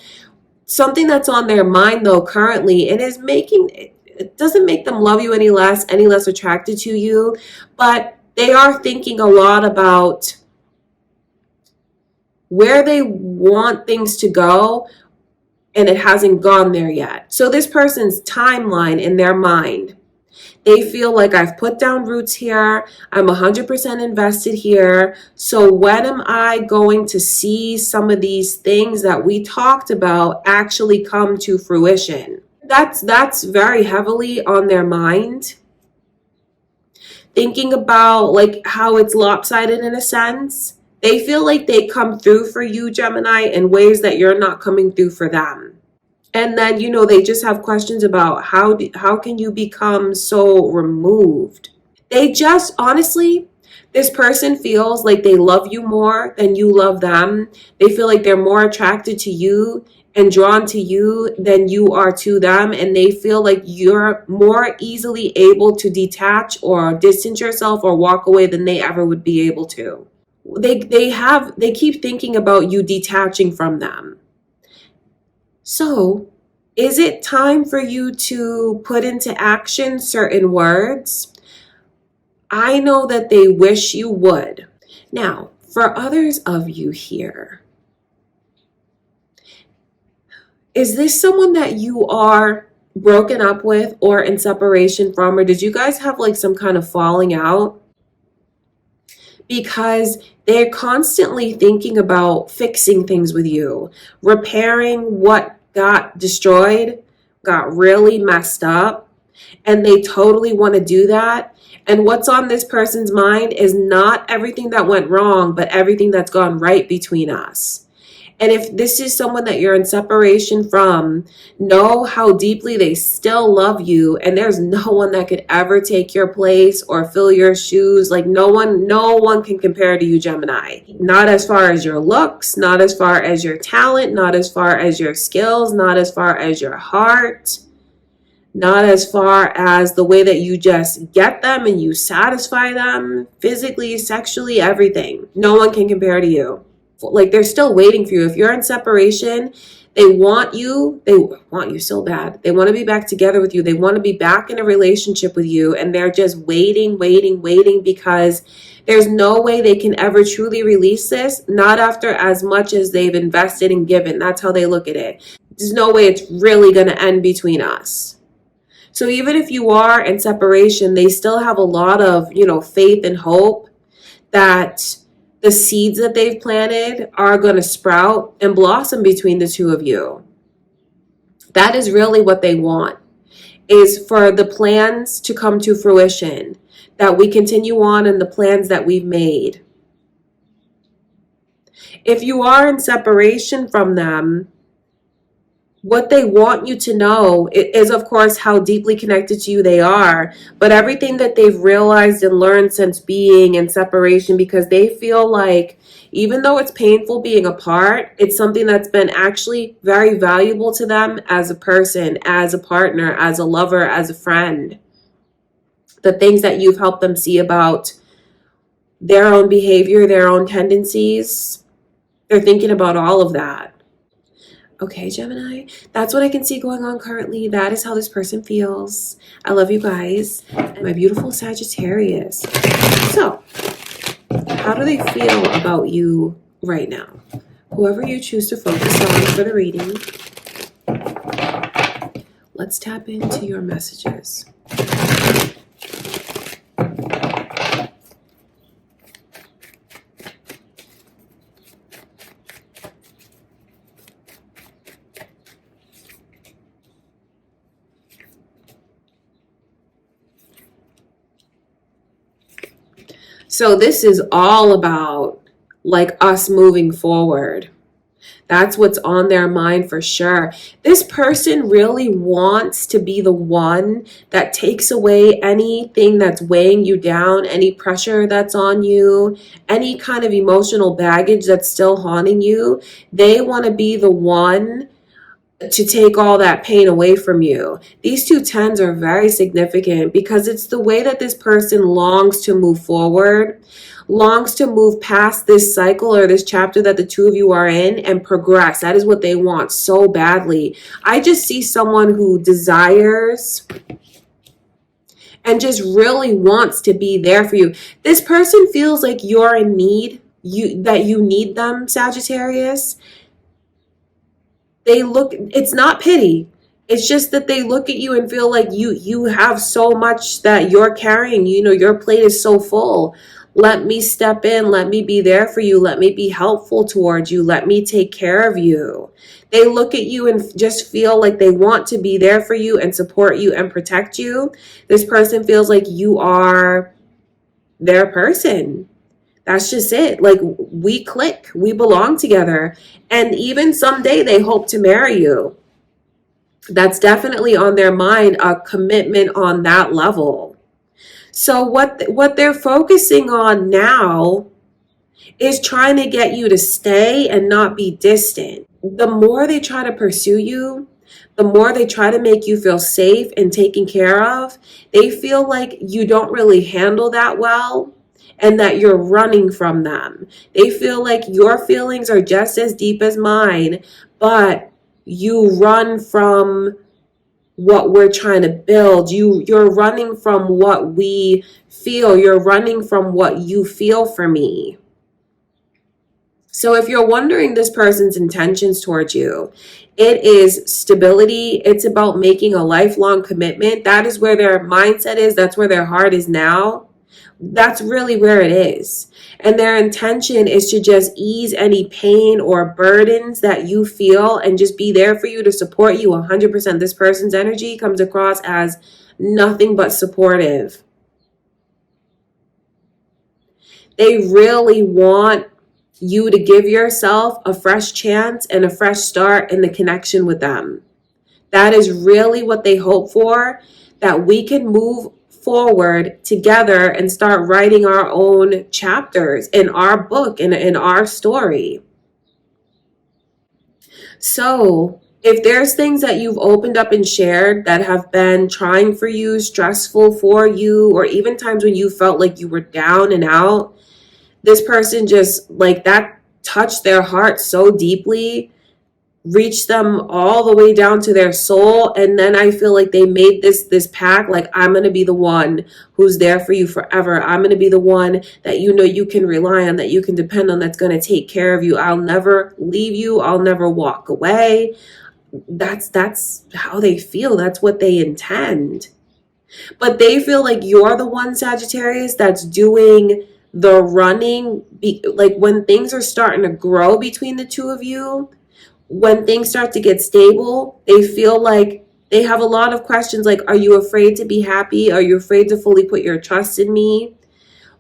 Something that's on their mind though currently, it is making it doesn't make them love you any less attracted to you, but they are thinking a lot about where they want things to go, and it hasn't gone there yet. So this person's timeline in their mind, they feel like I've put down roots here. I'm 100% invested here. So when am I going to see some of these things that we talked about actually come to fruition? That's very heavily on their mind. Thinking about like how it's lopsided in a sense. They feel like they come through for you, Gemini, in ways that you're not coming through for them. And then, they just have questions about how can you become so removed? They just, honestly, this person feels like they love you more than you love them. They feel like they're more attracted to you and drawn to you than you are to them. And they feel like you're more easily able to detach or distance yourself or walk away than they ever would be able to. They keep thinking about you detaching from them. So, is it time for you to put into action certain words? I know that they wish you would. Now, for others of you here, is this someone that you are broken up with or in separation from, or did you guys have like some kind of falling out? Because they're constantly thinking about fixing things with you, repairing what got destroyed, got really messed up, and they totally want to do that. And what's on this person's mind is not everything that went wrong, but everything that's gone right between us. And if this is someone that you're in separation from, know how deeply they still love you. And there's no one that could ever take your place or fill your shoes. Like no one can compare to you, Gemini. Not as far as your looks, not as far as your talent, not as far as your skills, not as far as your heart, not as far as the way that you just get them and you satisfy them physically, sexually, everything. No one can compare to you. Like they're still waiting for you. If you're in separation, they want you so bad. They want to be back together with you. They want to be back in a relationship with you. And they're just waiting because there's no way they can ever truly release this. Not after as much as they've invested and given. That's how they look at it. There's no way it's really going to end between us. So even if you are in separation, they still have a lot of, faith and hope that the seeds that they've planted are going to sprout and blossom between the two of you. That is really what they want. is for the plans to come to fruition, that we continue on in the plans that we've made. If you are in separation from them, what they want you to know is, of course, how deeply connected to you they are, but everything that they've realized and learned since being in separation, because they feel like even though it's painful being apart, it's something that's been actually very valuable to them as a person, as a partner, as a lover, as a friend. The things that you've helped them see about their own behavior, their own tendencies, they're thinking about all of that. Okay, Gemini, that's what I can see going on currently. That is how this person feels. I love you guys. And my beautiful Sagittarius. So, how do they feel about you right now? Whoever you choose to focus on for the reading, let's tap into your messages. So this is all about like us moving forward. That's what's on their mind for sure. This person really wants to be the one that takes away anything that's weighing you down, any pressure that's on you, any kind of emotional baggage that's still haunting you. They want to be the one to take all that pain away from you. These two tens are very significant because it's the way that this person longs to move forward, longs to move past this cycle or this chapter that the two of you are in and progress. That is what they want so badly. I just see someone who desires and just really wants to be there for you. This person feels like you're in need, that you need them, Sagittarius. It's not pity. It's just that they look at you and feel like you have so much that you're carrying. You know, your plate is so full. Let me step in. Let me be there for you. Let me be helpful towards you. Let me take care of you. They look at you and just feel like they want to be there for you and support you and protect you. This person feels like you are their person. That's just it. Like, we click, we belong together. And even someday they hope to marry you. That's definitely on their mind, a commitment on that level. So what they're focusing on now is trying to get you to stay and not be distant. The more they try to pursue you, the more they try to make you feel safe and taken care of, they feel like you don't really handle that well. And that you're running from them. They feel like your feelings are just as deep as mine, but you run from what we're trying to build. You're running from what we feel. You're running from what you feel for me. So if you're wondering this person's intentions towards you, it is stability. It's about making a lifelong commitment. That is where their mindset is. That's where their heart is now. That's really where it is. And their intention is to just ease any pain or burdens that you feel and just be there for you to support you 100%. This person's energy comes across as nothing but supportive. They really want you to give yourself a fresh chance and a fresh start in the connection with them. That is really what they hope for, that we can move forward together and start writing our own chapters in our book and in our story. So if there's things that you've opened up and shared that have been trying for you, stressful for you, or even times when you felt like you were down and out, this person just like that touched their heart so deeply, reached them all the way down to their soul. And then I feel like they made this pact, like, I'm going to be the one who's there for you forever. I'm going to be the one that you know you can rely on, that you can depend on, that's going to take care of you. I'll never leave you. I'll never walk away. That's how they feel. That's what they intend. But they feel like you're the one, Sagittarius, that's doing the running. Like when things are starting to grow between the two of you, when things start to get stable, they feel like They have a lot of questions like, are you afraid to be happy? Are you afraid to fully put your trust in me?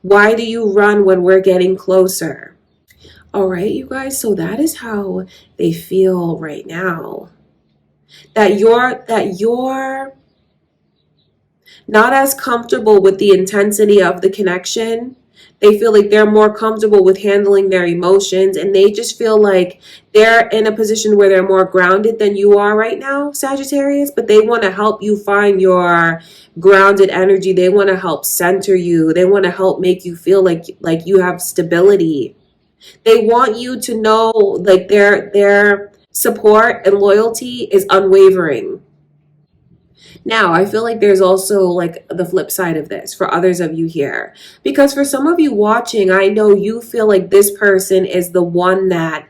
Why do you run when we're getting closer? All right, you guys, so that is how they feel right now. That you're not as comfortable with the intensity of the connection. They feel like they're more comfortable with handling their emotions, and they just feel like they're in a position where they're more grounded than you are right now, Sagittarius, but they want to help you find your grounded energy. They want to help center you. They want to help make you feel like you have stability. They want you to know like their support and loyalty is unwavering. Now, I feel like there's also like the flip side of this for others of you here. Because for some of you watching, I know you feel like this person is the one that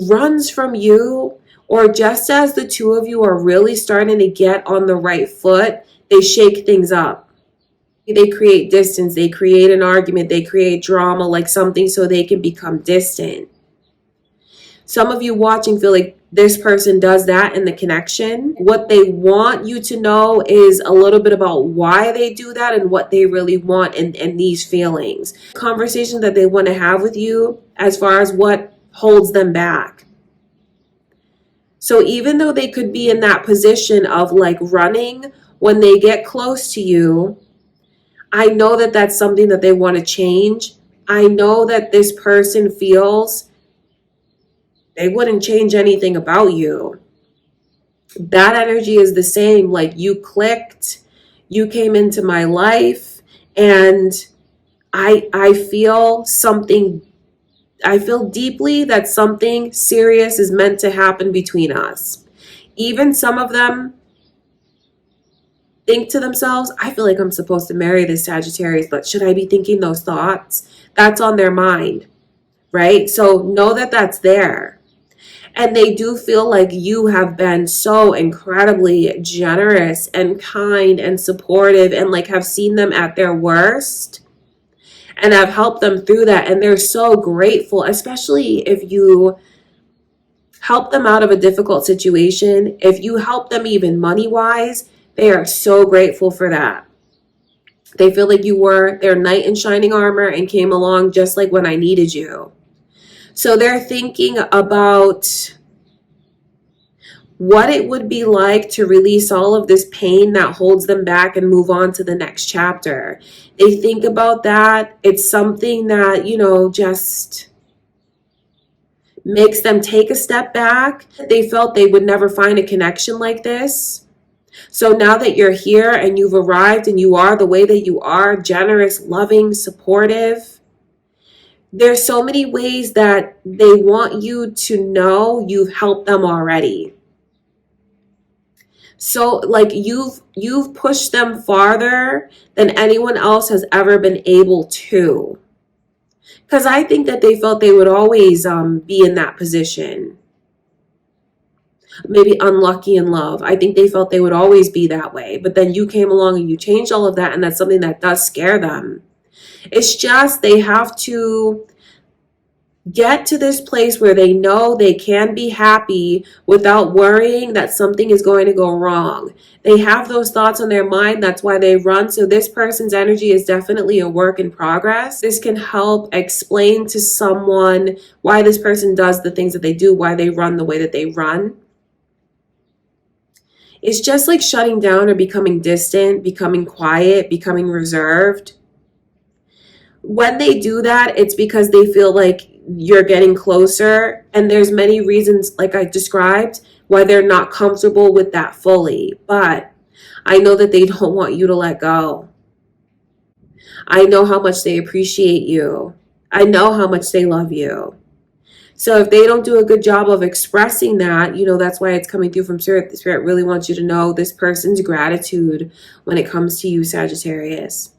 runs from you, or just as the two of you are really starting to get on the right foot, they shake things up. They create distance, they create an argument, they create drama, like something so they can become distant. Some of you watching feel like this person does that in the connection. What they want you to know is a little bit about why they do that and what they really want in these feelings. Conversations that they want to have with you as far as what holds them back. So even though they could be in that position of like running, when they get close to you, I know that that's something that they want to change. I know that this person feels they wouldn't change anything about you. That energy is the same. Like, you clicked, you came into my life, and I feel something. I feel deeply that something serious is meant to happen between us. Even some of them think to themselves, I feel like I'm supposed to marry this Sagittarius, but should I be thinking those thoughts? That's on their mind, right? So know that that's there. And they do feel like you have been so incredibly generous and kind and supportive, and like have seen them at their worst and have helped them through that. And they're so grateful, especially if you help them out of a difficult situation. If you help them even money-wise, they are so grateful for that. They feel like you were their knight in shining armor and came along just like when I needed you. So they're thinking about what it would be like to release all of this pain that holds them back and move on to the next chapter. They think about that. It's something that, just makes them take a step back. They felt they would never find a connection like this. So now that you're here and you've arrived and you are the way that you are, generous, loving, supportive, there's so many ways that they want you to know you've helped them already. So like you've pushed them farther than anyone else has ever been able to. Because I think that they felt they would always be in that position. Maybe unlucky in love. I think they felt they would always be that way. But then you came along and you changed all of that, and that's something that does scare them. It's just they have to get to this place where they know they can be happy without worrying that something is going to go wrong. They have those thoughts on their mind. That's why they run. So this person's energy is definitely a work in progress. This can help explain to someone why this person does the things that they do, why they run the way that they run. It's just like shutting down or becoming distant, becoming quiet, becoming reserved. When they do that, it's because they feel like you're getting closer, and there's many reasons, like I described, why they're not comfortable with that fully. But I know that they don't want you to let go. I know how much they appreciate you. I know how much they love you. So if they don't do a good job of expressing that, that's why it's coming through from Spirit. The Spirit really wants you to know this person's gratitude when it comes to you, Sagittarius.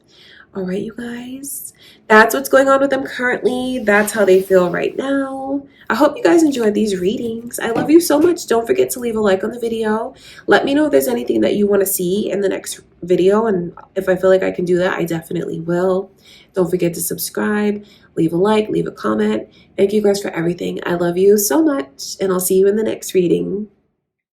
All right, you guys. That's what's going on with them currently. That's how they feel right now. I hope you guys enjoyed these readings. I love you so much. Don't forget to leave a like on the video. Let me know if there's anything that you want to see in the next video. And if I feel like I can do that, I definitely will. Don't forget to subscribe, leave a like, leave a comment. Thank you guys for everything. I love you so much. And I'll see you in the next reading.